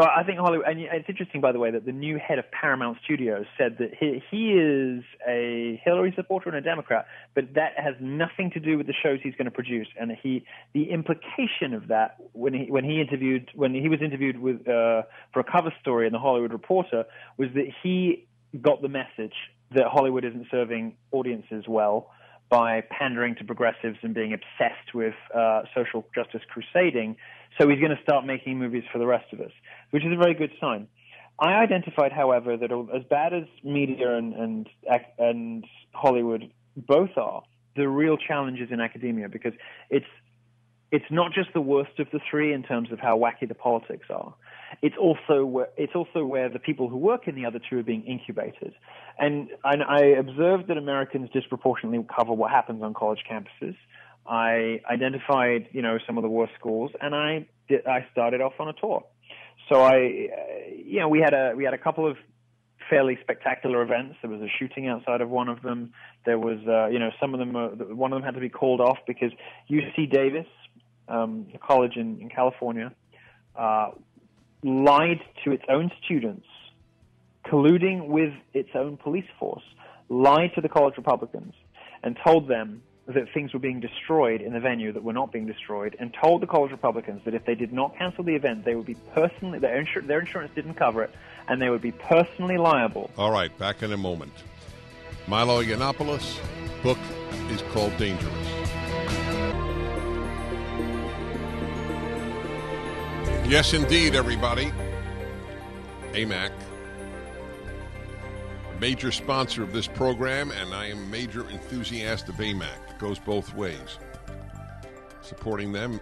I think Hollywood, and it's interesting, by the way, that the new head of Paramount Studios said that he is a Hillary supporter and a Democrat, but that has nothing to do with the shows he's going to produce. And the implication of that, when he was interviewed with for a cover story in the Hollywood Reporter, was that he got the message that Hollywood isn't serving audiences well by pandering to progressives and being obsessed with social justice crusading. So he's going to start making movies for the rest of us, which is a very good sign. I identified, however, that as bad as media and Hollywood both are, the real challenge is in academia, because it's not just the worst of the three in terms of how wacky the politics are. It's also where the people who work in the other two are being incubated. And I observed that Americans disproportionately cover what happens on college campuses. I identified, you know, some of the worst schools, and I started off on a tour. So we had a couple of fairly spectacular events. There was a shooting outside of one of them. There was, some of them. One of them had to be called off because UC Davis, a college in California, lied to its own students, colluding with its own police force, lied to the college Republicans, and told them that things were being destroyed in the venue that were not being destroyed, and told the college Republicans that if they did not cancel the event, they would be personally, their insurance didn't cover it, and they would be personally liable. All right, back in a moment. Milo Yiannopoulos' book is called Dangerous. Yes, indeed, everybody. AMAC, major sponsor of this program, and I am a major enthusiast of AMAC. It goes both ways. Supporting them,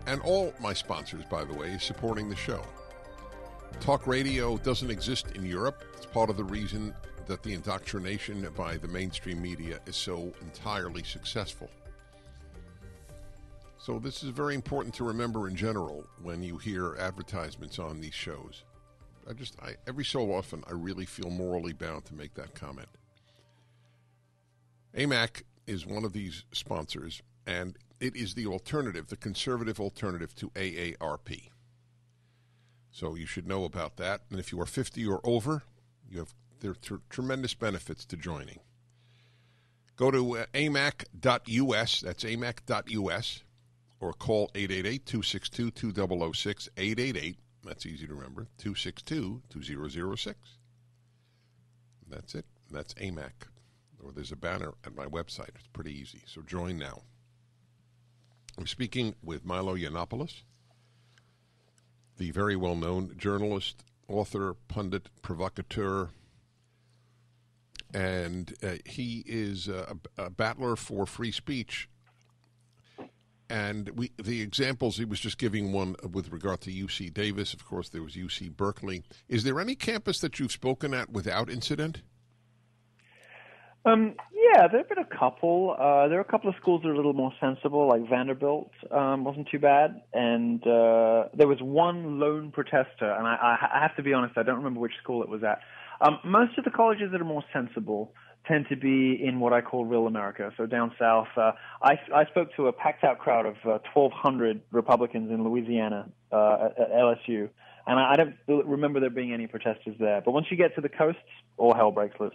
and all my sponsors, by the way, supporting the show. Talk radio doesn't exist in Europe. It's part of the reason that the indoctrination by the mainstream media is so entirely successful. So this is very important to remember in general when you hear advertisements on these shows. Every so often, I really feel morally bound to make that comment. AMAC is one of these sponsors, and it is the alternative, the conservative alternative to AARP. So you should know about that. And if you are 50 or over, there are tremendous benefits to joining. Go to amac.us, that's amac.us, or call 888-262-2006, 888, that's easy to remember, 262-2006. That's it. That's AMAC. Or there's a banner at my website. It's pretty easy. So join now. I'm speaking with Milo Yiannopoulos, the very well-known journalist, author, pundit, provocateur, and he is a battler for free speech. And the examples, he was just giving one with regard to UC Davis. Of course, there was UC Berkeley. Is there any campus that you've spoken at without incident? Yeah, there have been a couple. There are a couple of schools that are a little more sensible, like Vanderbilt wasn't too bad. And there was one lone protester, and I have to be honest, I don't remember which school it was at. Most of the colleges that are more sensible tend to be in what I call real America, so down south. I spoke to a packed-out crowd of 1,200 Republicans in Louisiana at LSU, and I don't remember there being any protesters there. But once you get to the coasts, all hell breaks loose.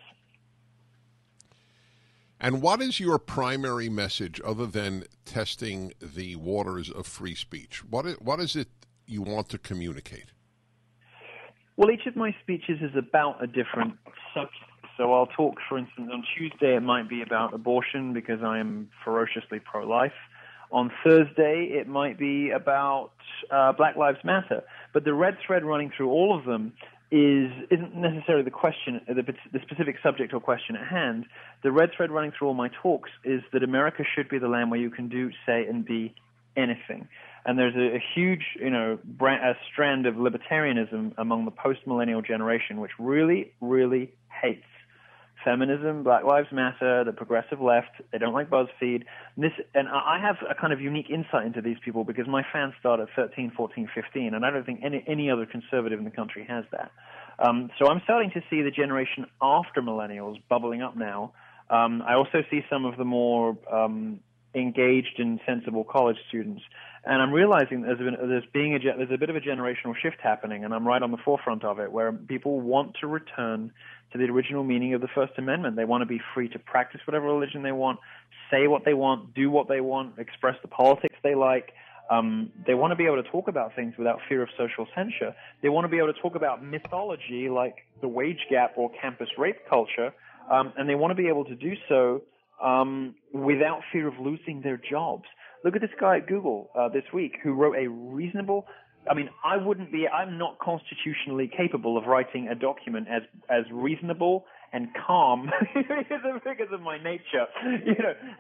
And what is your primary message other than testing the waters of free speech? What is it you want to communicate? Well, each of my speeches is about a different subject. So I'll talk, for instance, on Tuesday it might be about abortion because I am ferociously pro-life. On Thursday it might be about Black Lives Matter. But the red thread running through all of them isn't necessarily the question, the specific subject or question at hand. The red thread running through all my talks is that America should be the land where you can do, say, and be anything. And there's a huge, a strand of libertarianism among the post-millennial generation, which really, really hates feminism, Black Lives Matter, the progressive left. They don't like BuzzFeed. And I have a kind of unique insight into these people because my fans start at 13, 14, 15, and I don't think any other conservative in the country has that. So I'm starting to see the generation after millennials bubbling up now. I also see some of the more engaged and sensible college students. And I'm realizing there's a bit of a generational shift happening, and I'm right on the forefront of it, where people want to return to the original meaning of the First Amendment. They want to be free to practice whatever religion they want, say what they want, do what they want, express the politics they like. They want to be able to talk about things without fear of social censure. They want to be able to talk about mythology like the wage gap or campus rape culture, and they want to be able to do so without fear of losing their jobs. Look at this guy at Google this week who wrote a reasonable. I'm not constitutionally capable of writing a document as reasonable and calm because of my nature,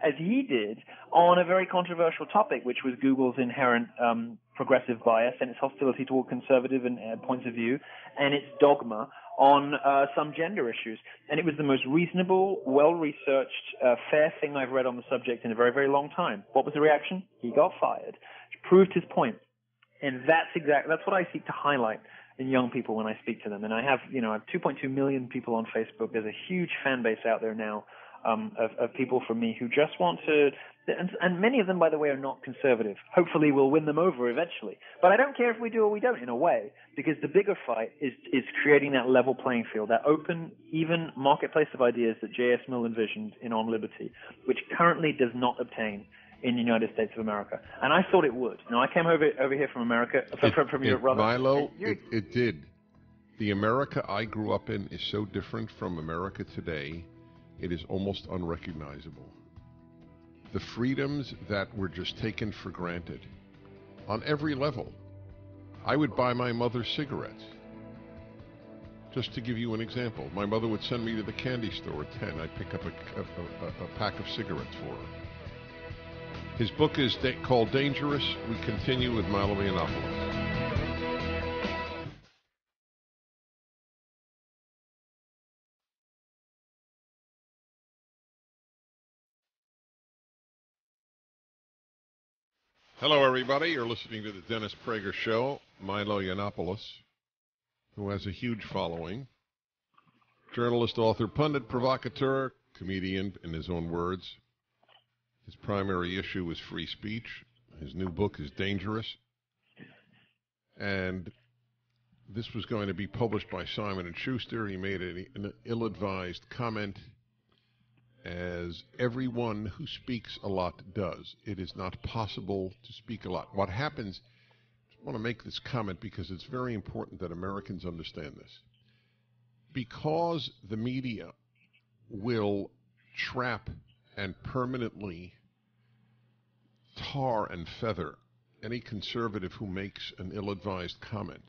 as he did on a very controversial topic, which was Google's inherent progressive bias and its hostility toward conservative and points of view, and its dogma on some gender issues. And it was the most reasonable, well-researched, fair thing I've read on the subject in a very, very long time. What was the reaction? He got fired. It proved his point. And that's what I seek to highlight in young people when I speak to them. And I have 2.2 million people on Facebook. There's a huge fan base out there now of people from me who just want to, and many of them, by the way, are not conservative. Hopefully we'll win them over eventually. But I don't care if we do or we don't in a way, because the bigger fight is creating that level playing field, that open, even marketplace of ideas that J.S. Mill envisioned in On Liberty, which currently does not obtain in the United States of America. And I thought it would. Now, I came over here from America, from Europe, rather. Milo, it did. The America I grew up in is so different from America today, it is almost unrecognizable. The freedoms that were just taken for granted on every level. I would buy my mother cigarettes. Just to give you an example, my mother would send me to the candy store at 10. I'd pick up a pack of cigarettes for her. His book is called Dangerous. We continue with Milo Yiannopoulos. Hello, everybody. You're listening to the Dennis Prager Show. Milo Yiannopoulos, who has a huge following. Journalist, author, pundit, provocateur, comedian, in his own words. His primary issue is free speech. His new book is Dangerous. And this was going to be published by Simon & Schuster. He made an ill-advised comment, as everyone who speaks a lot does. It is not possible to speak a lot. What happens, I want to make this comment because it's very important that Americans understand this. Because the media will trap and permanently tar and feather any conservative who makes an ill-advised comment.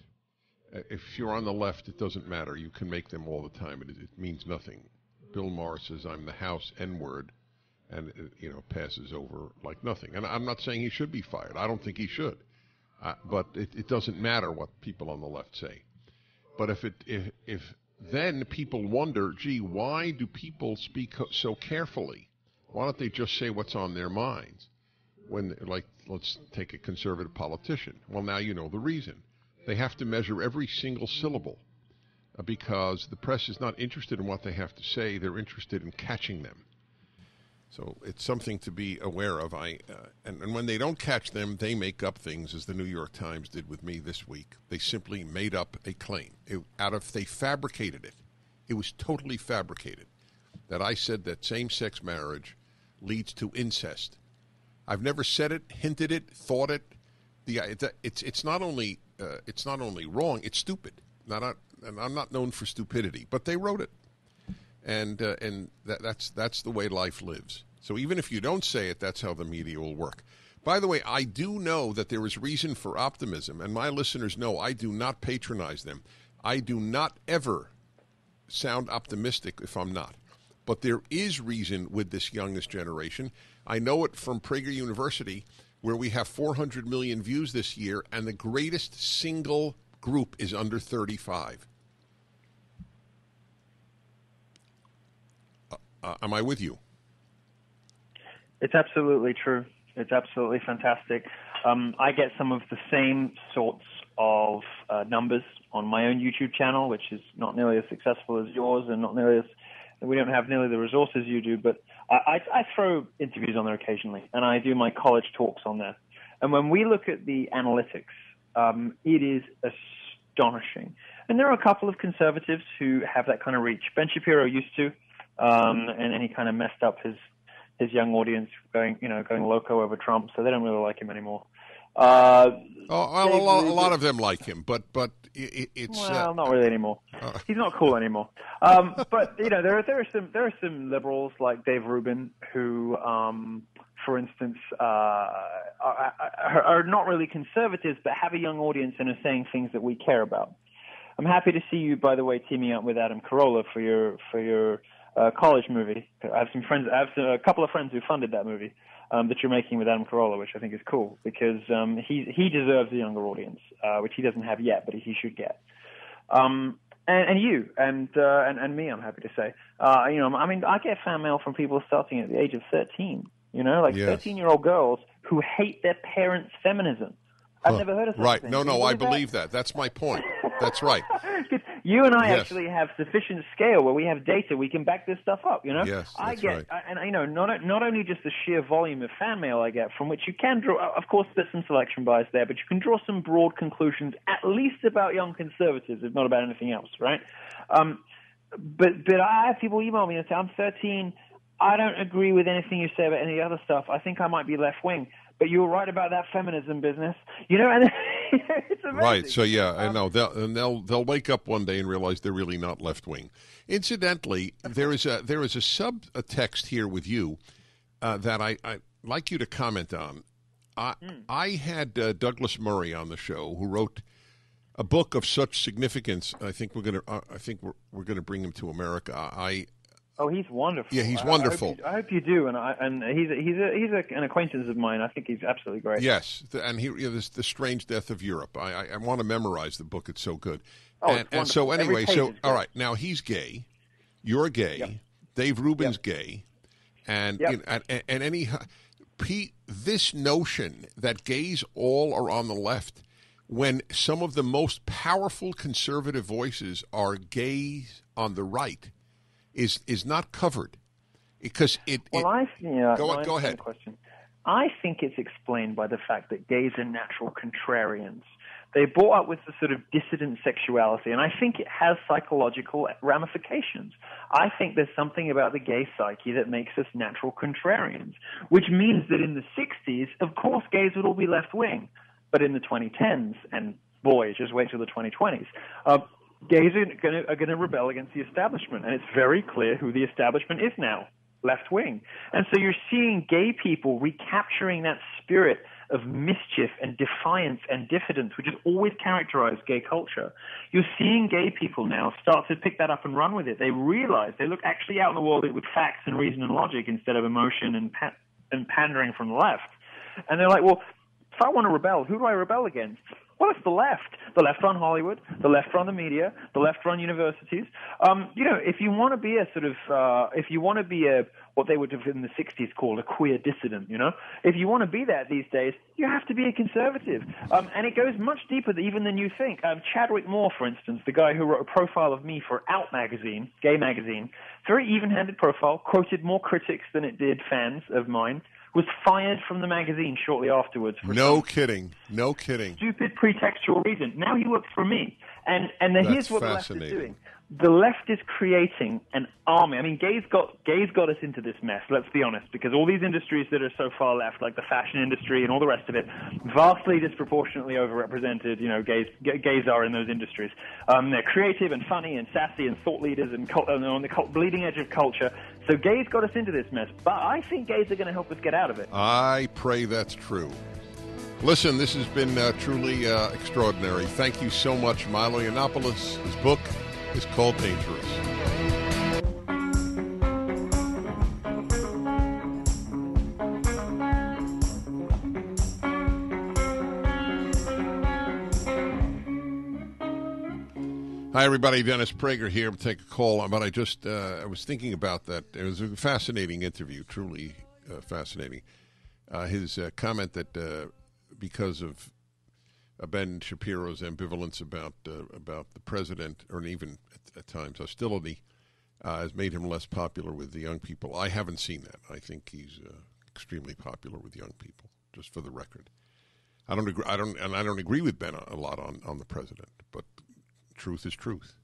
If you're on the left, it doesn't matter. You can make them all the time. It means nothing. Bill Maher says, I'm the House N-word, and it passes over like nothing. And I'm not saying he should be fired. I don't think he should. But it doesn't matter what people on the left say. But if then people wonder, gee, why do people speak so carefully? Why don't they just say what's on their minds? When, like, let's take a conservative politician. Well, now you know the reason. They have to measure every single syllable because the press is not interested in what they have to say. They're interested in catching them. So it's something to be aware of. And when they don't catch them, they make up things, as the New York Times did with me this week. They simply made up a claim. They fabricated it. It was totally fabricated. That I said that same-sex marriage leads to incest. I've never said it, hinted it, thought it. It's not only it's not only wrong, it's stupid. And I'm not known for stupidity, but they wrote it, and that's the way life lives. So even if you don't say it, that's how the media will work. By the way, I do know that there is reason for optimism, and my listeners know I do not patronize them. I do not ever sound optimistic if I'm not. But there is reason with this youngest generation. I know it from Prager University, where we have 400 million views this year, and the greatest single group is under 35. Am I with you? It's absolutely true. It's absolutely fantastic. I get some of the same sorts of numbers on my own YouTube channel, which is not nearly as successful as yours, and we don't have nearly the resources you do. But I throw interviews on there occasionally, and I do my college talks on there. And when we look at the analytics, it is astonishing. And there are a couple of conservatives who have that kind of reach. Ben Shapiro used to, and he kind of messed up his young audience going loco over Trump, so they don't really like him anymore. A lot of them like him, but it's not really anymore. He's not cool anymore. But there are some liberals like Dave Rubin who, for instance, are not really conservatives, but have a young audience and are saying things that we care about. I'm happy to see you, by the way, teaming up with Adam Carolla for your college movie. I have a couple of friends who funded that movie that you're making with Adam Carolla, which I think is cool because he deserves a younger audience, which he doesn't have yet, but he should get. And you and me, I'm happy to say. I get fan mail from people starting at the age of 13. Yes. 13-year-old girls who hate their parents' feminism. I've never heard of such a thing. No, I believe that. That's my point. That's right. You and I actually have sufficient scale where we have data. We can back this stuff up, Yes, that's right. Not only just the sheer volume of fan mail I get, from which you can draw, of course, there's some selection bias there, but you can draw some broad conclusions, at least about young conservatives, if not about anything else, right? But I have people email me and say, I'm 13, I don't agree with anything you say about any other stuff. I think I might be left-wing. But you were right about that feminism business, and it's amazing. Right. So I know they'll wake up one day and realize they're really not left wing. Incidentally, there is a subtext here with you that I'd like you to comment on. I had Douglas Murray on the show, who wrote a book of such significance. I think we're gonna bring him to America. Oh, he's wonderful. Yeah, he's wonderful. I hope you do, and he's an acquaintance of mine. I think he's absolutely great. Yes, and this The Strange Death of Europe. I want to memorize the book. It's so good. And so anyway, all right. Now he's gay. You're gay. Yep. Dave Rubin's gay, and Pete. This notion that gays all are on the left, when some of the most powerful conservative voices are gays on the right, is not covered, because go ahead. Question. I think it's explained by the fact that gays are natural contrarians. They brought up with the sort of dissident sexuality, and I think it has psychological ramifications. I think there's something about the gay psyche that makes us natural contrarians, which means that in the 60s, of course, gays would all be left-wing, but in the 2010s, and boy, just wait till the 2020s, gays are going to rebel against the establishment, and it's very clear who the establishment is now, left-wing. And so you're seeing gay people recapturing that spirit of mischief and defiance and diffidence, which has always characterized gay culture. You're seeing gay people now start to pick that up and run with it. They realize, they look actually out in the world with facts and reason and logic instead of emotion and pandering from the left. And they're like, well, if I want to rebel, who do I rebel against? Well, it's the left. The left run Hollywood, the left run the media, the left run universities. If you want to be what they would have in the 60s called a queer dissident, if you want to be that these days, you have to be a conservative. And it goes much deeper even than you think. Chadwick Moore, for instance, the guy who wrote a profile of me for Out magazine, gay magazine, very even-handed profile, quoted more critics than it did fans of mine, was fired from the magazine shortly afterwards. No kidding. Stupid pretextual reason. Now he works for me. And here's what the left is doing. the left is creating an army. I mean, gays got us into this mess, let's be honest, because all these industries that are so far left, like the fashion industry and all the rest of it, vastly disproportionately overrepresented, gays are in those industries. They're creative and funny and sassy and thought leaders and on the bleeding edge of culture. So gays got us into this mess, but I think gays are going to help us get out of it. I pray that's true. Listen, this has been truly extraordinary. Thank you so much, Milo Yiannopoulos. His book is called Dangerous. Hi, everybody. Dennis Prager here. I'll take a call. But I was thinking about that. It was a fascinating interview, truly fascinating. His comment that because of Ben Shapiro's ambivalence about the president, or even at times hostility, has made him less popular with the young people. I haven't seen that. I think he's extremely popular with young people. Just for the record, I don't agree with Ben a lot on the president, but truth is truth.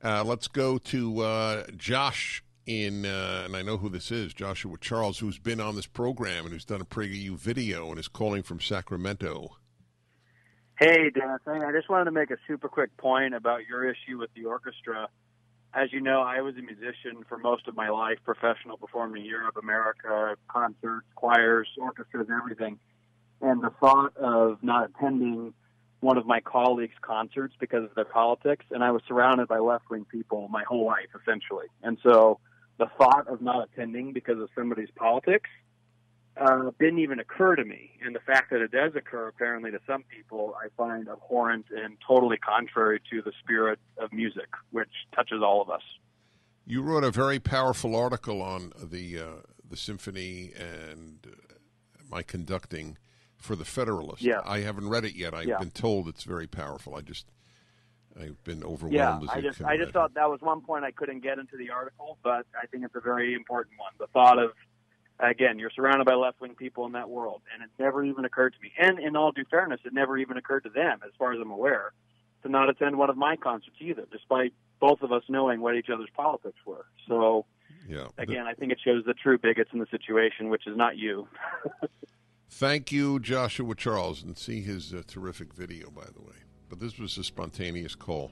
Let's go to Josh and I know who this is, Joshua Charles, who's been on this program and who's done a PragerU video and is calling from Sacramento. Hey, Dennis. I just wanted to make a super quick point about your issue with the orchestra. As you know, I was a musician for most of my life, professional, performing in Europe, America, concerts, choirs, orchestras, everything. And the thought of not attending one of my colleagues' concerts because of their politics, and I was surrounded by left-wing people my whole life, essentially. And so the thought of not attending because of somebody's politics didn't even occur to me. And the fact that it does occur, apparently, to some people, I find abhorrent and totally contrary to the spirit of music, which touches all of us. You wrote a very powerful article on the symphony and my conducting for the Federalist. Yeah. I haven't read it yet. I've been told it's very powerful. I've been overwhelmed. Yeah, as I just thought that was one point I couldn't get into the article, but I think it's a very important one. The thought of, again, you're surrounded by left-wing people in that world, and it never even occurred to me. And in all due fairness, it never even occurred to them, as far as I'm aware, to not attend one of my concerts either, despite both of us knowing what each other's politics were. So, again, I think it shows the true bigots in the situation, which is not you. Thank you, Joshua Charles, and see his terrific video, by the way. But this was a spontaneous call.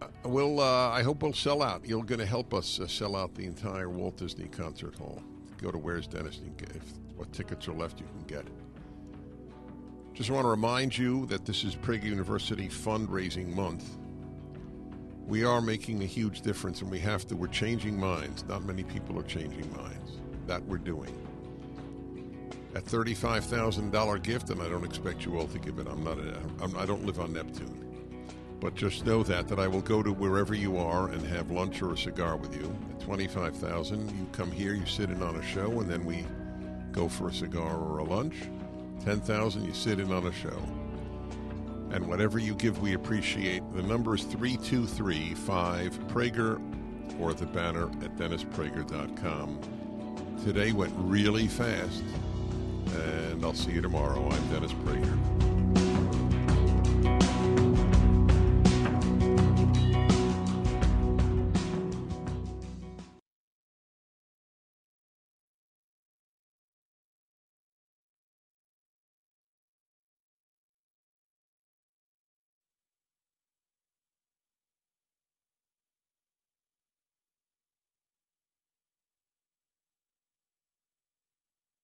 I hope we'll sell out. You're going to help us sell out the entire Walt Disney Concert Hall. Go to Where's Dennis and get what tickets are left you can get. Just want to remind you that this is Prager University fundraising month. We are making a huge difference, and we're changing minds. Not many people are changing minds. That we're doing. At $35,000 gift, and I don't expect you all to give it. I don't live on Neptune. But just know that I will go to wherever you are and have lunch or a cigar with you. At $25,000, you come here, you sit in on a show, and then we go for a cigar or a lunch. $10,000, you sit in on a show. And whatever you give, we appreciate. The number is 323-5-PRAGER or the banner at DennisPrager.com. Today went really fast, and I'll see you tomorrow. I'm Dennis Prager.